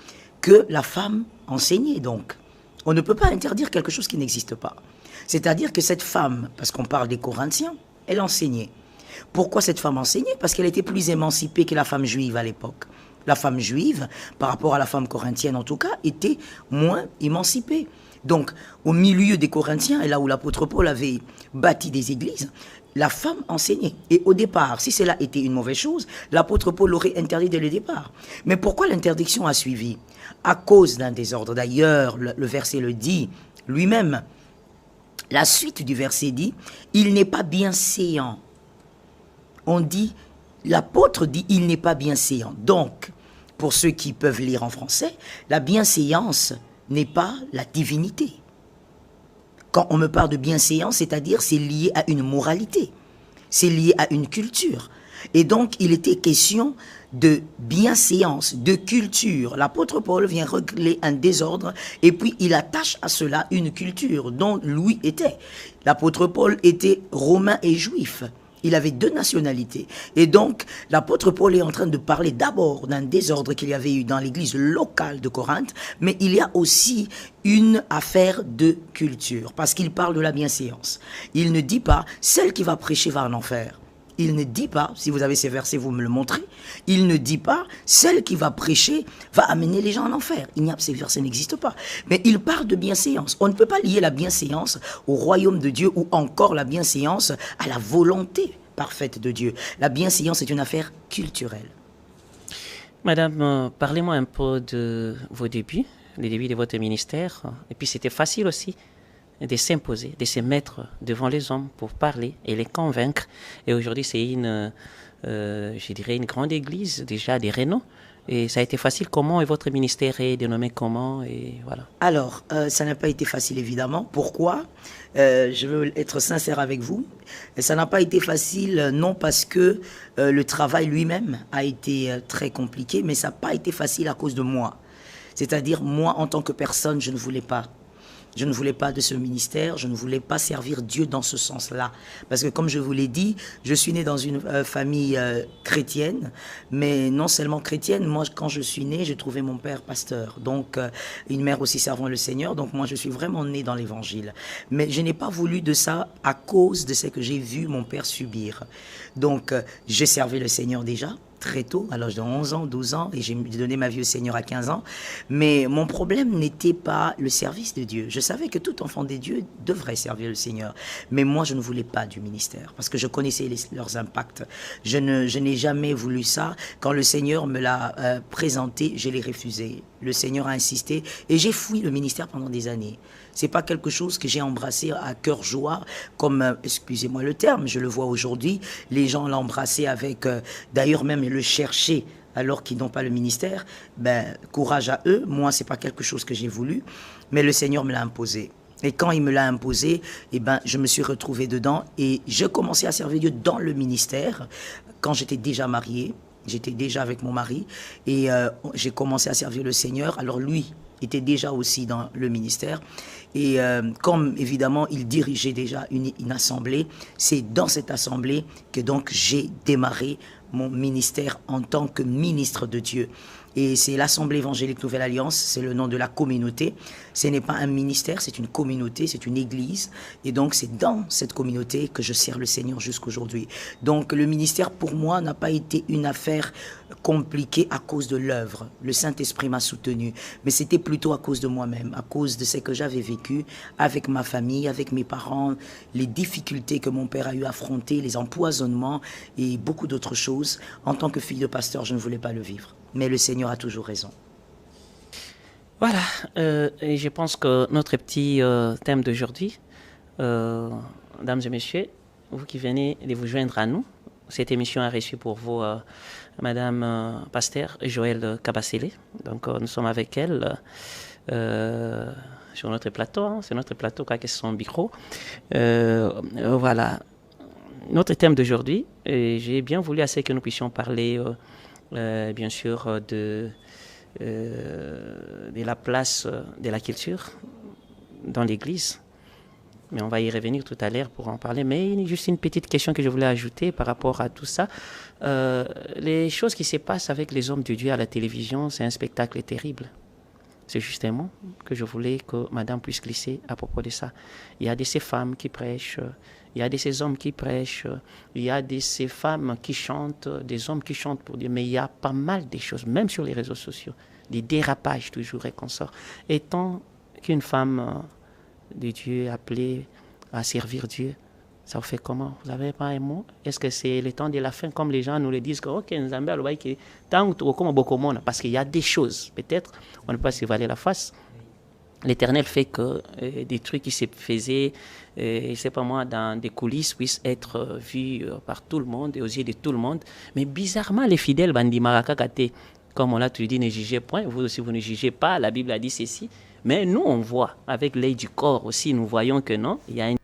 que la femme enseignait donc. On ne peut pas interdire quelque chose qui n'existe pas. C'est-à-dire que cette femme, parce qu'on parle des Corinthiens, elle enseignait. Pourquoi cette femme enseignait? Parce qu'elle était plus émancipée que la femme juive à l'époque. La femme juive, par rapport à la femme corinthienne en tout cas, était moins émancipée. Donc, au milieu des Corinthiens, et là où l'apôtre Paul avait bâti des églises, la femme enseignait. Et au départ, si cela était une mauvaise chose, l'apôtre Paul l'aurait interdit dès le départ. Mais pourquoi l'interdiction a suivi? À cause d'un désordre. D'ailleurs, le verset le dit lui-même. La suite du verset dit, il n'est pas bienséant. On dit, l'apôtre dit, il n'est pas bienséant. Donc, pour ceux qui peuvent lire en français, la bienséance n'est pas la divinité. Quand on me parle de bienséance, c'est-à-dire c'est lié à une moralité, c'est lié à une culture. Et donc, il était question de bienséance, de culture. L'apôtre Paul vient régler un désordre et puis il attache à cela une culture dont Louis était. L'apôtre Paul était romain et juif. Il avait deux nationalités. Et donc, l'apôtre Paul est en train de parler d'abord d'un désordre qu'il y avait eu dans l'église locale de Corinthe, mais il y a aussi une affaire de culture, parce qu'il parle de la bienséance. Il ne dit pas, celle qui va prêcher va en enfer. Il ne dit pas, si vous avez ces versets, vous me le montrez, il ne dit pas, celle qui va prêcher va amener les gens en enfer. Ces versets n'existent pas. Mais il parle de bienséance. On ne peut pas lier la bienséance au royaume de Dieu ou encore la bienséance à la volonté parfaite de Dieu. La bienséance est une affaire culturelle. Madame, parlez-moi un peu de vos débuts, les débuts de votre ministère. Et puis c'était facile aussi de s'imposer, de se mettre devant les hommes pour parler et les convaincre. Et aujourd'hui, c'est je dirais, une grande église, déjà des renom. Et ça a été facile. Comment et votre ministère est dénommé comment et voilà. Alors, ça n'a pas été facile, évidemment. Pourquoi je veux être sincère avec vous. Ça n'a pas été facile, non parce que le travail lui-même a été très compliqué, mais ça n'a pas été facile à cause de moi. C'est-à-dire, moi, en tant que personne, je ne voulais pas. Je ne voulais pas de ce ministère, je ne voulais pas servir Dieu dans ce sens-là. Parce que comme je vous l'ai dit, je suis né dans une famille chrétienne, mais non seulement chrétienne, moi quand je suis né, j'ai trouvé mon père pasteur, donc une mère aussi servant le Seigneur, donc moi je suis vraiment né dans l'évangile. Mais je n'ai pas voulu de ça à cause de ce que j'ai vu mon père subir. Donc j'ai servi le Seigneur déjà, très tôt, à l'âge de 11 ans, 12 ans, et j'ai donné ma vie au Seigneur à 15 ans. Mais mon problème n'était pas le service de Dieu. Je savais que tout enfant de Dieu devrait servir le Seigneur. Mais moi, je ne voulais pas du ministère, parce que je connaissais leurs impacts. Je n'ai jamais voulu ça. Quand le Seigneur me l'a présenté, je l'ai refusé. Le Seigneur a insisté, et j'ai fui le ministère pendant des années. C'est pas quelque chose que j'ai embrassé à cœur joie, comme, excusez-moi le terme, je le vois aujourd'hui, les gens l'embrassaient avec, d'ailleurs même le chercher alors qu'ils n'ont pas le ministère. Ben, courage à eux, moi c'est pas quelque chose que j'ai voulu, mais le Seigneur me l'a imposé. Et quand il me l'a imposé, eh ben, je me suis retrouvé dedans et je commençais à servir Dieu dans le ministère quand j'étais déjà mariée. J'étais déjà avec mon mari et j'ai commencé à servir le Seigneur. Alors lui était déjà aussi dans le ministère. Et comme évidemment il dirigeait déjà une assemblée, c'est dans cette assemblée que donc j'ai démarré mon ministère en tant que ministre de Dieu. Et c'est l'Assemblée évangélique Nouvelle Alliance, c'est le nom de la communauté. Ce n'est pas un ministère, c'est une communauté, c'est une église. Et donc c'est dans cette communauté que je sers le Seigneur jusqu'aujourd'hui. Donc le ministère pour moi n'a pas été une affaire compliquée à cause de l'œuvre. Le Saint-Esprit m'a soutenu. Mais c'était plutôt à cause de moi-même, à cause de ce que j'avais vécu avec ma famille, avec mes parents, les difficultés que mon père a eu à affronter, les empoisonnements et beaucoup d'autres choses. En tant que fille de pasteur, je ne voulais pas le vivre. Mais le Seigneur a toujours raison. Voilà, et je pense que notre petit thème d'aujourd'hui, mesdames et messieurs, vous qui venez de vous joindre à nous, cette émission a reçu pour vous Madame Pasteur Joëlle Kabasele. Donc nous sommes avec elle sur notre plateau, hein, c'est notre plateau qui est son micro. Voilà, notre thème d'aujourd'hui, j'ai bien voulu assez que nous puissions parler bien sûr de la place de la culture dans l'Église. Mais on va y revenir tout à l'heure pour en parler. Mais juste une petite question que je voulais ajouter par rapport à tout ça. Les choses qui se passent avec les hommes de Dieu à la télévision, c'est un spectacle terrible. C'est justement que je voulais que madame puisse glisser à propos de ça. Il y a de ces femmes qui prêchent, il y a de ces hommes qui prêchent, il y a de ces femmes qui chantent, des hommes qui chantent pour Dieu. Mais il y a pas mal de choses, même sur les réseaux sociaux, des dérapages toujours et consorts. Et tant qu'une femme de Dieu appelée à servir Dieu, ça vous fait comment? Vous n'avez pas un mot? Est-ce que c'est le temps de la fin, comme les gens nous le disent, que ok, nous avons parce qu'il y a des choses, peut-être, on ne peut pas se voiler la face. L'Éternel fait que des trucs qui se faisaient, je ne sais pas moi, dans des coulisses puissent être vus par tout le monde et aux yeux de tout le monde. Mais bizarrement, les fidèles, bandi marakakate, comme on l'a toujours dit, ne jugez point. Vous aussi, vous ne jugez pas. La Bible a dit ceci. Mais nous, on voit, avec l'œil du corps aussi, nous voyons que non, il y a une...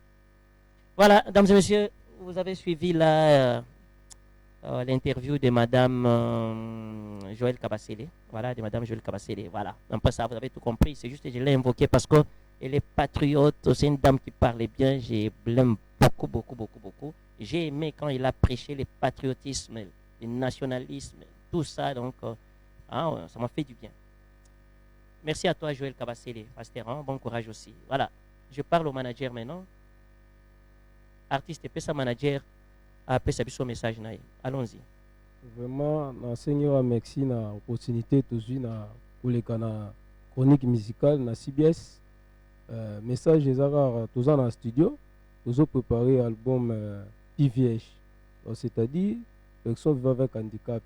Voilà, mesdames et messieurs, vous avez suivi là l'interview de madame Joëlle Kabasele. Voilà, de madame Joëlle Kabasele. Voilà, un peu ça, vous avez tout compris. C'est juste que je l'ai invoqué parce qu'elle est patriote. C'est une dame qui parlait bien. Je l'aime beaucoup, beaucoup, beaucoup, beaucoup. J'ai aimé quand il a prêché le patriotisme, le nationalisme, tout ça. Donc, ça m'a fait du bien. Merci à toi, Joëlle Kabasele, pasteur. Bon courage aussi. Voilà, je parle au manager maintenant. Artiste, et sa manager a fait son message. Allons-y. Vraiment, Seigneur, merci pour l'opportunité pour les chronique musicale na CBS. Message des arts, tous dans le studio, nous avons préparé l'album PVH. C'est-à-dire, personne vivant avec handicap.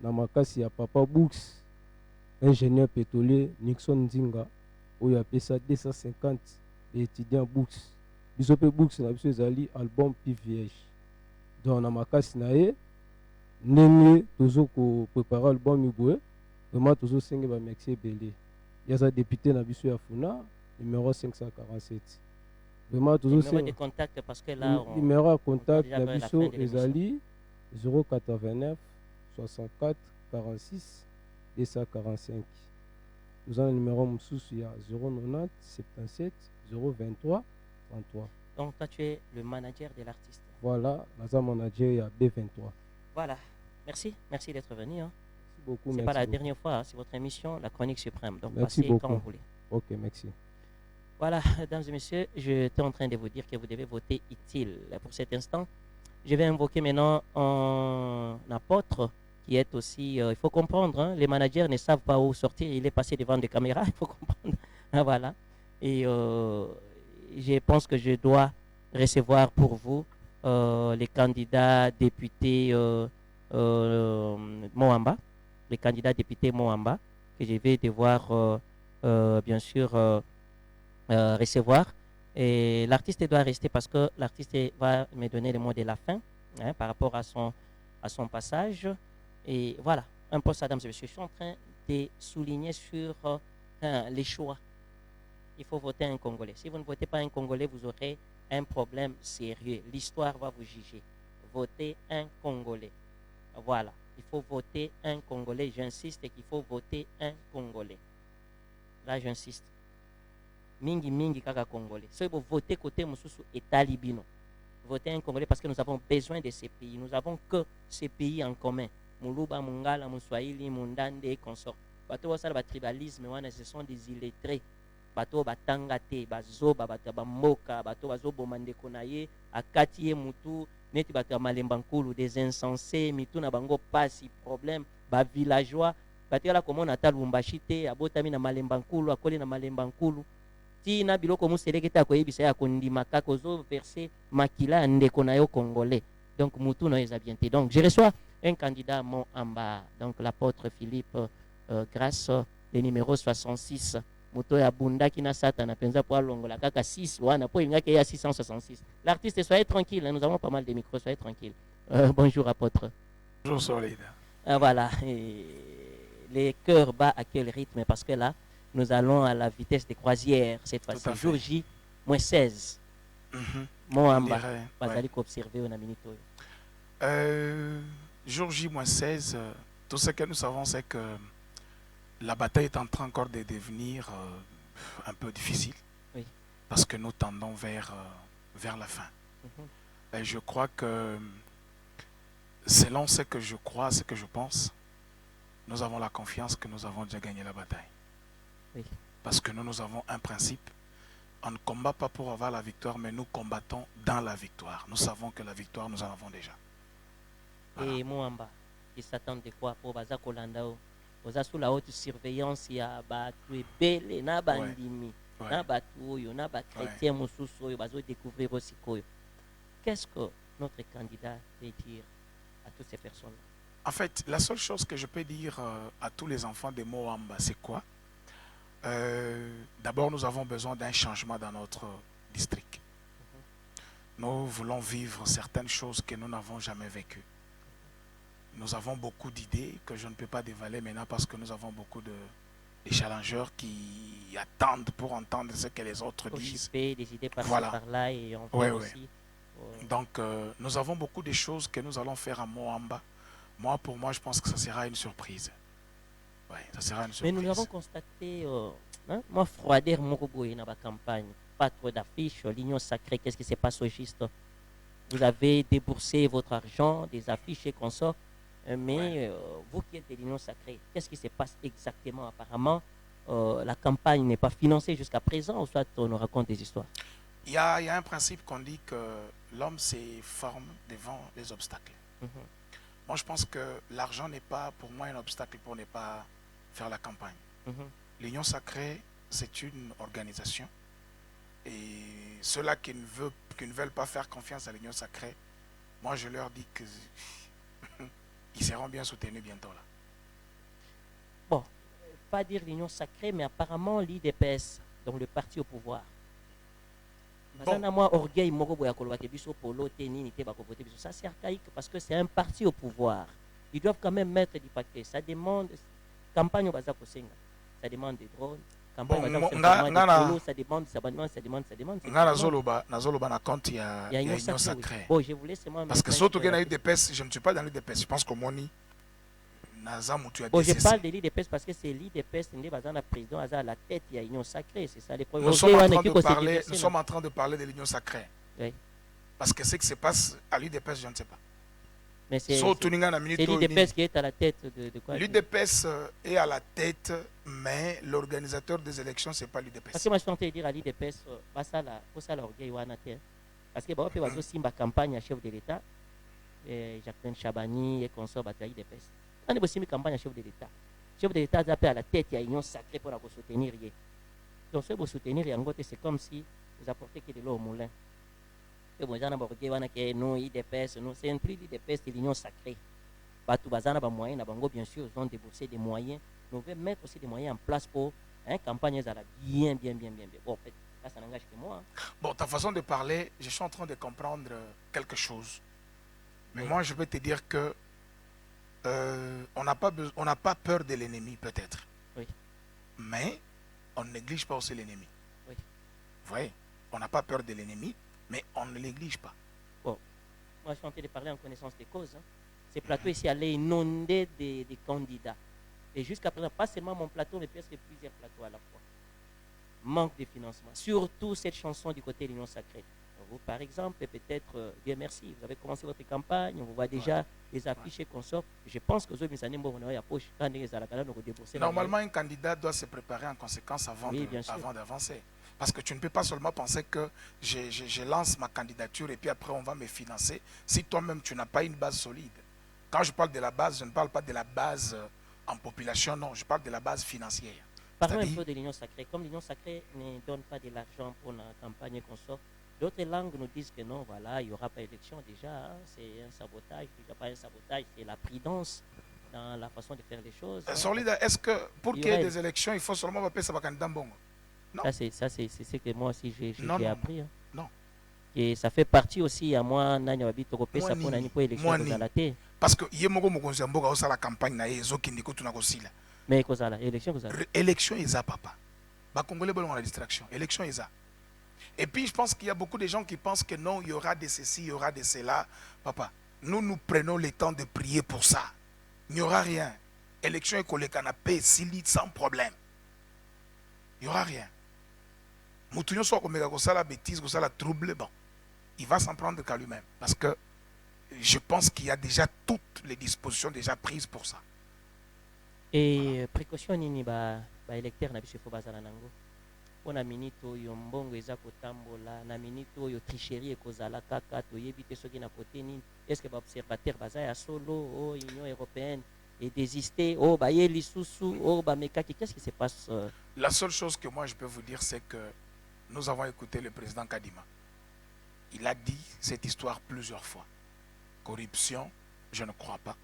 na makasi ya papa Books, ingénieur pétrolier Nixon Nzinga, où il a payé ça 250 étudiants Books. Biso pe Books na biso ezali album PVH. Donc na makasi na ye ndenge tozo ko préparer album iboye, vraiment tozo senge ba merci belé. Il y a sa député na biso ya Funa numéro 547. Vraiment tozo numéro de contact parce que là numéro de contact na biso ezali 089 64 46 245. Nous avons un numéro il y a 090 77 023 33. Donc toi tu es le manager de l'artiste. Voilà, nous avons manager il y a B23. Voilà, merci d'être venu. Hein. Merci beaucoup. C'est pas la dernière fois, hein. C'est votre émission, la chronique suprême. Donc merci passez beaucoup. quand vous voulez. Ok, merci. Voilà, mesdames et messieurs, j'étais en train de vous dire que vous devez voter utile. Pour cet instant, je vais invoquer maintenant un apôtre qui est aussi, il faut comprendre, hein, les managers ne savent pas où sortir, il est passé devant des caméras, il faut comprendre. Voilà. Et je pense que je dois recevoir pour vous les candidats députés Moamba, les candidats députés Moamba, que je vais devoir bien sûr recevoir. Et l'artiste doit rester parce que l'artiste va me donner le mot de la fin, hein, par rapport à son passage. Et voilà, un peu ça, mesdames et messieurs. Je suis en train de souligner sur les choix. Il faut voter un Congolais. Si vous ne votez pas un Congolais, vous aurez un problème sérieux. L'histoire va vous juger. Votez un Congolais. Voilà, il faut voter un Congolais. J'insiste qu'il faut voter un Congolais. Là, j'insiste. Mingi kaka Congolais. Si vous votez côté Moussoussou et Talibino, votez un Congolais parce que nous avons besoin de ces pays. Nous n'avons que ces pays en commun. Muluba, Mungala, Mouswahili, Mundande et consorts. Bato wasala tribalisme, ce sont des illettrés. Bato batangate, bazoba, bato moka, bato bazobo mandeko na ye, akati ye mutu, neti bato malembankulu, des insensés, mitu na bango pasi, problème, ba villageois, bato yala komona ata Lubumbashi te, abotami na malembankulu, akoli na malembankulu. Tina biloko museleketa koyebisa ya kondima kaka ozo verser makila ndeko na yo congolais. Donc mutu na eza bien te. Donc je reçois un candidat Moamba, donc l'apôtre Philippe grâce le numéro 66. Muto ya bunda kina satana penza pour longola kaka 6 wana po ingake ya 666. L'artiste, soyez tranquille, hein, nous avons pas mal de micros, soyez tranquille. Bonjour apôtre. Bonjour solide. Voilà, et les cœurs battent à quel rythme parce que là nous allons à la vitesse de croisière cette fois-ci. Jour J, moins 16. Moamba, bazali observer on a minute. Jour J, moins 16, tout ce que nous savons, c'est que la bataille est en train encore de devenir un peu difficile. Oui. Parce que nous tendons vers la fin. Et je crois que, selon ce que je crois, ce que je pense, nous avons la confiance que nous avons déjà gagné la bataille. Oui. Parce que nous avons un principe. On ne combat pas pour avoir la victoire, mais nous combattons dans la victoire. Nous savons que la victoire, nous en avons déjà. Voilà. Et Moamba, ils s'attendent de quoi pour Baza Kolandao? Oza sous la haute surveillance, il y a Batu Bele, na Bandimi, na Batu, na Bat chrétien Moussousou, Bazo découvrir aussi Koyo. Qu'est-ce que notre candidat peut dire à toutes ces personnes? En fait, la seule chose que je peux dire à tous les enfants de Moamba, c'est quoi? D'abord, nous avons besoin d'un changement dans notre district. Nous voulons vivre certaines choses que nous n'avons jamais vécues. Nous avons beaucoup d'idées que je ne peux pas dévaler maintenant parce que nous avons beaucoup de challengers qui attendent pour entendre ce que les autres disent. Des idées par voilà. Par là et on fait aussi. Donc, nous avons beaucoup de choses que nous allons faire à Moamba. Pour moi, je pense que ça sera une surprise. Ouais, ça sera une surprise. Mais nous avons constaté, moi, froideur, Moroboye dans la campagne, pas trop d'affiches, l'Union sacrée, qu'est-ce qui se passe au juste? Vous avez déboursé votre argent, des affiches et consorts. Mais vous qui êtes de l'Union sacrée, qu'est-ce qui se passe exactement? Apparemment, la campagne n'est pas financée jusqu'à présent, ou soit on nous raconte des histoires. Il y a un principe qu'on dit que l'homme se forme devant les obstacles. Moi, je pense que l'argent n'est pas pour moi un obstacle pour ne pas faire la campagne. L'Union sacrée, c'est une organisation. Et ceux-là qui ne veulent pas faire confiance à l'Union sacrée, moi, je leur dis que ils seront bien soutenus bientôt là. Bon, pas dire l'union sacrée, mais apparemment l'IDPS, donc le parti au pouvoir. Bon. Moi, orgueil, ça c'est archaïque parce que c'est un parti au pouvoir. Ils doivent quand même mettre du paquet. Ça demande campagne au Bazar Kosenga. Ça demande des drones. Campagne Bon, ça demande. Nazoloba na compte il y a union sacrée. Bon, je voulais seulement parce que surtout qu'il y a eu des PES, je ne suis pas dans l'IDPS. Je pense que Moni bon, je parle de l'IDPS parce que c'est l'IDPS qui est président à la tête, il y a union sacrée, c'est ça les problèmes. Nous sommes en train de parler de l'union sacrée. Oui. Parce que ce qui se passe à l'IDPS, je ne sais pas. Mais c'est l'IDPS qui est à la tête de quoi? L'IDPS est à la tête, mais l'organisateur des élections, ce n'est pas l'IDPS. Parce que moi, je suis en train de dire à l'IDPS, pour ça, l'orgueil, parce que on peut avoir aussi une campagne à chef de l'État, Jacqueline Chabani et consorts à l'IDPS. On a aussi une campagne à chef de l'État. Chef de l'État a à la tête, il y a une union sacrée pour soutenir. Donc, si vous soutenir, c'est comme si vous apportez de l'eau au moulin. Non, IDPS, c'est un prix d'IDPS de l'union sacrée. Bien sûr, ils ont déboursé des moyens. Nous devons mettre aussi des moyens en place pour une campagne bien. Bon, en fait, là, ça n'engage que moi. Bon, ta façon de parler, je suis en train de comprendre quelque chose. Mais moi, je vais te dire que on n'a pas peur de l'ennemi, peut-être. Oui. Mais on ne néglige pas aussi l'ennemi. Oui. Vous voyez, on n'a pas peur de l'ennemi, mais on ne néglige pas. Bon, moi, je suis en train de parler en connaissance des causes. Ces plateaux ici allaient inonder des candidats. Et jusqu'à présent, pas seulement mon plateau, mais presque plusieurs plateaux à la fois. Manque de financement. Surtout cette chanson du côté de l'Union Sacrée. Vous, par exemple, peut-être, Dieu merci, vous avez commencé votre campagne, on vous voit déjà les affiches et consorts. Je pense que vous avez normalement, un candidat doit se préparer en conséquence avant d'avancer. Parce que tu ne peux pas seulement penser que je lance ma candidature et puis après on va me financer si toi-même tu n'as pas une base solide. Quand je parle de la base, je ne parle pas de la base en population, non, je parle de la base financière. Parlons un peu de l'Union Sacrée. Comme l'Union Sacrée ne donne pas de l'argent pour la campagne et consorts, d'autres langues nous disent que non, voilà, il n'y aura pas d'élection déjà, hein, c'est un sabotage, il n'y a pas un sabotage, c'est la prudence dans la façon de faire les choses. Solide, est-ce que pour qu'il y ait des élections, il faut seulement appeler ça candidat bongo? Non. Ça, c'est ce que moi aussi j'ai appris. Hein. Non. Et ça fait partie aussi à moi, pour élection parce que la campagne mais élection élection est ça, papa. Bah, Congolais, bon, la distraction. Élection est ça. Et puis, je pense qu'il y a beaucoup de gens qui pensent que non, il y aura de ceci, il y aura de cela. Papa, nous prenons le temps de prier pour ça. Il n'y aura rien. Élection et collègue canapé, sans problème. Il n'y aura rien. Moutounion soit comme la bêtise, comme ça la trouble, bon, il va s'en prendre qu'à lui-même. Parce que je pense qu'il y a déjà toutes les dispositions déjà prises pour ça. Et précaution nini ba électeur na biso fo bazala nango. Pona minute oyo mbongo eza kotambola na minute oyo tricherie ekozala kaka toyebi te soki na côté nini. Est-ce que ba observateur baza ya solo o Union européenne et désister oh ba yeli susu oh ba mekaki, qu'est-ce qui se passe? La seule chose que moi je peux vous dire, c'est que nous avons écouté le président Kadima. Il a dit cette histoire plusieurs fois. Corruption, je ne crois pas.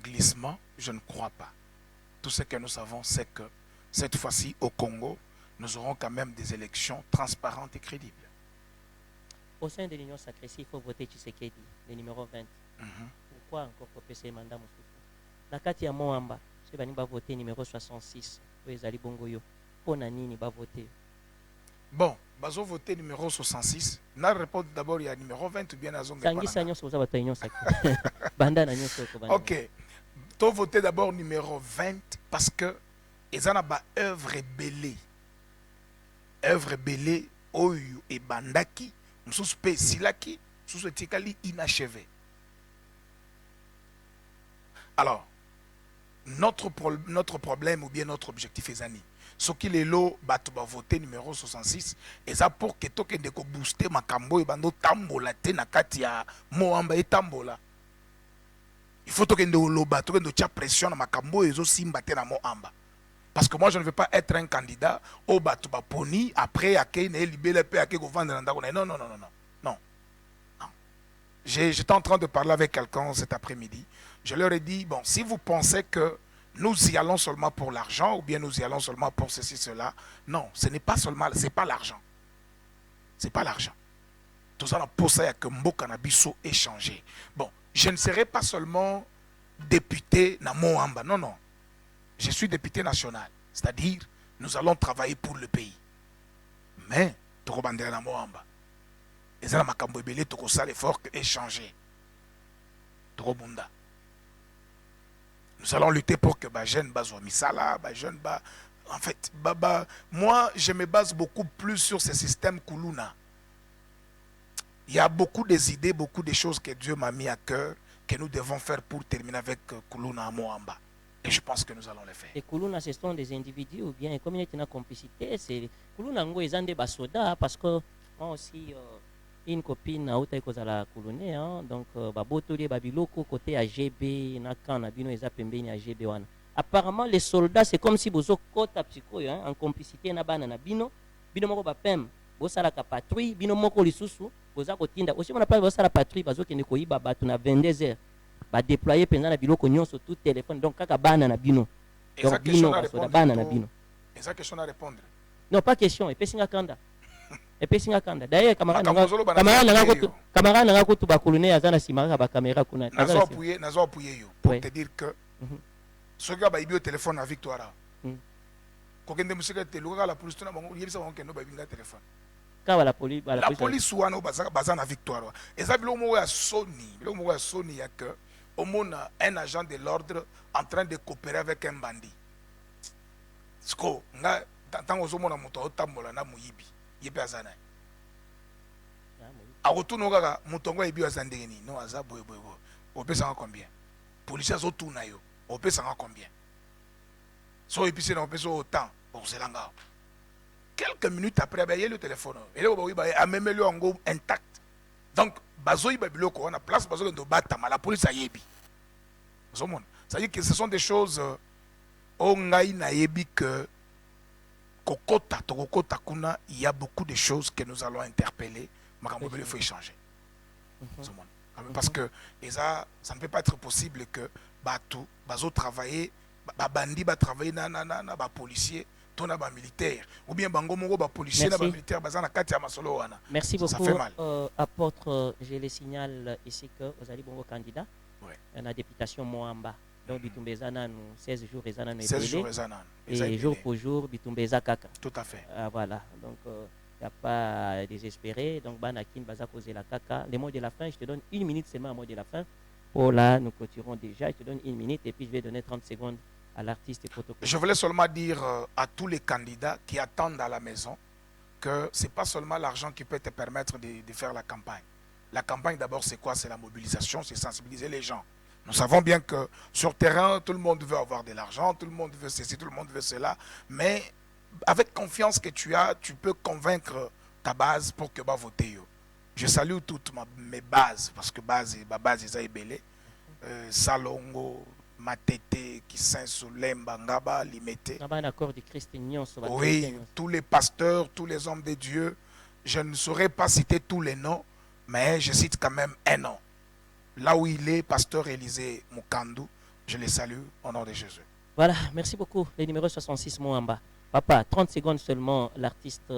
Glissement, je ne crois pas. Tout ce que nous savons, c'est que cette fois-ci, au Congo, nous aurons quand même des élections transparentes et crédibles. Au sein de l'Union Sacrée, il faut voter Tshisekedi, le numéro 20. Pourquoi encore pour passer mandat Moussoufou? Na kati ya Moamba, si bani ba voter numéro 66, ezali bongo yo. Pona nini ba voter? Bon, bazo voter numéro 66. Na répondre d'abord il y a numéro 20 ou bien na zonga. Sangisa nyonso za bata Union Sacrée. Banda na nyonso ko banda. OK. Tu voter d'abord numéro 20 parce que ils ont ba œuvre belée. Œuvre belée oyo et bandaki, msusu pe silaki, msusu tikali inachevé. Alors, notre problème ou bien notre objectif est zani. Ce qui est là, va voter numéro 66, et ça pour que toke de ko booster makambo et bando tambola te na kati ya Moamba et tambola. Il faut que nous tia pression na makambo et zo simba te na Moamba. Parce que moi je ne veux pas être un candidat au bato ba poni après ake ne libele pe ake ko vendre ndako. Non. J'étais en train de parler avec quelqu'un cet après-midi. Je leur ai dit, bon, si vous pensez que nous y allons seulement pour l'argent ou bien nous y allons seulement pour ceci, cela, non, ce n'est pas seulement, c'est pas l'argent. C'est pas l'argent. Tout ça, pour ça, il y a que Mboka Nabiso échangé. Bon, je ne serai pas seulement député na Moamba, non, non. Je suis député national, c'est-à-dire, nous allons travailler pour le pays. Mais, Torobandera na Moamba. Et ça, makambo ebele toko sala effort échanger. Torobunda. Nous allons lutter pour que jeune bazwa misala, jeune ba. En fait, moi, je me base beaucoup plus sur ce système Kuluna. Il y a beaucoup des idées, beaucoup de choses que Dieu m'a mis à cœur que nous devons faire pour terminer avec Kuluna à Moamba. Et je pense que nous allons le faire. Et Kuluna, ce sont des individus ou bien comme il y a une complicité, c'est Kuluna ngo ils ont des basoda parce que moi aussi une copine a été cause à la Kuluné, donc babotoli babiloko côté AGB na kan na bino eza pembeni AGB wana. Apparemment les soldats c'est comme si bozo kota psycho en complicité na bana na bino moko ba pem bosala ka patrouille bino moko lisusu boza kotinda aussi on appelle bosala patrouille bazo kende koyiba batu na 22h ba déployer pendant na biloko nyonso tout téléphone donc kaka bana na bino donc bino basoda bana na bino. Et ça question à répondre. Non pas question et pesinga kanda. Et puis singa kanda d'ailleurs camarade nanga ko tu ba colonel azana simaka ba caméra kuna nazo appuyer yo pour te dire que ce gars ba ibi au téléphone à Victoire kokende musika teluka la police na bango yebisa bango kendo ba binga téléphone ka la police wana bazana Victoire eza bilo mo ya Sony ya que au mona un agent de l'ordre en train de coopérer avec un bandit sko nga tango zo mona moto otambola na muyibi yepe azana a retourno kaka mutongo ebi azandenge ni no aza boye opesa combien policiers otuna yo opesa combien so episi na opesa autant ozelanga quelques minutes après ba yeli téléphone ele ba wiba amemeli ngo intact donc bazoyi ba biloko wana place bazo ndo batama la police ayebi zomona ça dit que ce sont des choses ngai na yebi que Kokota, Tokokota Kuna, il y a beaucoup de choses que nous allons interpeller. Il faut échanger. Parce que ça ne peut pas être possible que Bazo travailler, Bandi va travailler, policier, militaire, ou bien Bango Moro, policier, militaire, Masolo. Merci beaucoup. Ça fait mal. Apôtre, je le signale ici que vous allez bon candidat à la députation Moamba. Donc, Bitumbezana, 16 jours, 16 jours, et jour pour jour, Bitumbeza Kaka. Tout à fait. Voilà. Donc, il n'y a pas à désespérer. Donc, Banakin, Baza poser la Kaka. Les mots de la fin, je te donne 1 minute seulement, mot de la fin. Oh là, nous clôturons déjà. Je te donne 1 minute et puis je vais donner 30 secondes à l'artiste et protocole. Je voulais seulement dire à tous les candidats qui attendent à la maison que ce n'est pas seulement l'argent qui peut te permettre de faire la campagne. La campagne, d'abord, c'est quoi? C'est la mobilisation, c'est sensibiliser les gens. Nous savons bien que sur terrain, tout le monde veut avoir de l'argent, tout le monde veut ceci, tout le monde veut cela. Mais avec confiance que tu as, tu peux convaincre ta base pour que va voter. Je salue toutes mes bases, parce que ma base est belée. Salongo, Matete, Kissenso, Lemba, Ngaba, Limete. Oui, tous les pasteurs, tous les hommes de Dieu. Je ne saurais pas citer tous les noms, mais je cite quand même un nom. Là où il est, pasteur Élisée Mukandou, je le salue au nom de Jésus. Voilà, merci beaucoup. Le numéro 66 Moamba. Papa, 30 secondes seulement, l'artiste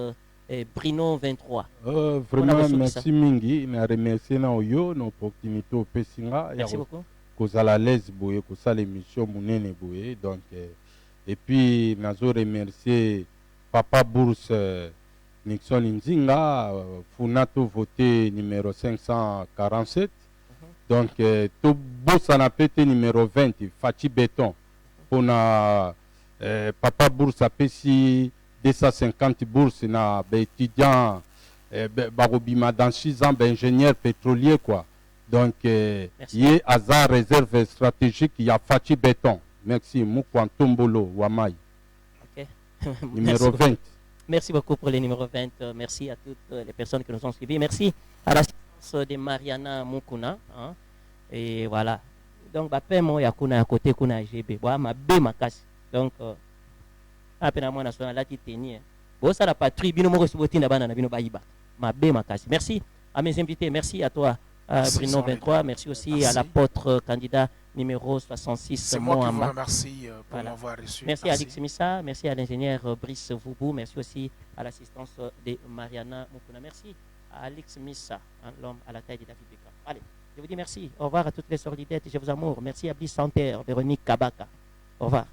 Brino 23. Vraiment, merci Mingi. Je remercie l'opportunité au Pessinga. Merci beaucoup. Cause à la l'aise, cause à l'émission Mounene Bouye. Donc, et puis, je remercie Papa Bourse Nixon Nzinga, Funato voté numéro 547. Donc, tout bourse na pété numéro 20, Fachi Béton. Pour Papa Bourse a payé 250 bourses na étudiant Barobima dans 6 ans, ingénieur pétrolier quoi. Donc, il y a hasard réserve stratégique, il y a Fachi Béton. Merci, Moukwantombolo, Wamai. Ok. Numéro 20. Merci beaucoup pour le numéro 20. Merci à toutes les personnes qui nous ont suivis. Merci à la de Mariana Mukuna et voilà donc bapé mo ya kuna côté kuna GB ba ma be makasi donc apena mona sona la titeni bo ça la patrie bino moko suboti na bana na bino bayiba ma be makasi. Merci à mes invités, merci à toi Bruno 23. Merci aussi à l'apôtre candidat numéro 66. C'est moi qui vous remercie pour m'avoir reçu. Merci à Alix Missa, merci à l'ingénieur Brice Voubou, merci aussi à l'assistance de Mariana Mukuna. Merci à Alix Missa, l'homme à la taille de David Beckham. Allez, je vous dis merci. Au revoir à toutes les solidaires et je vous amour. Merci à Bliss Santerre, Véronique Kabaka. Au revoir.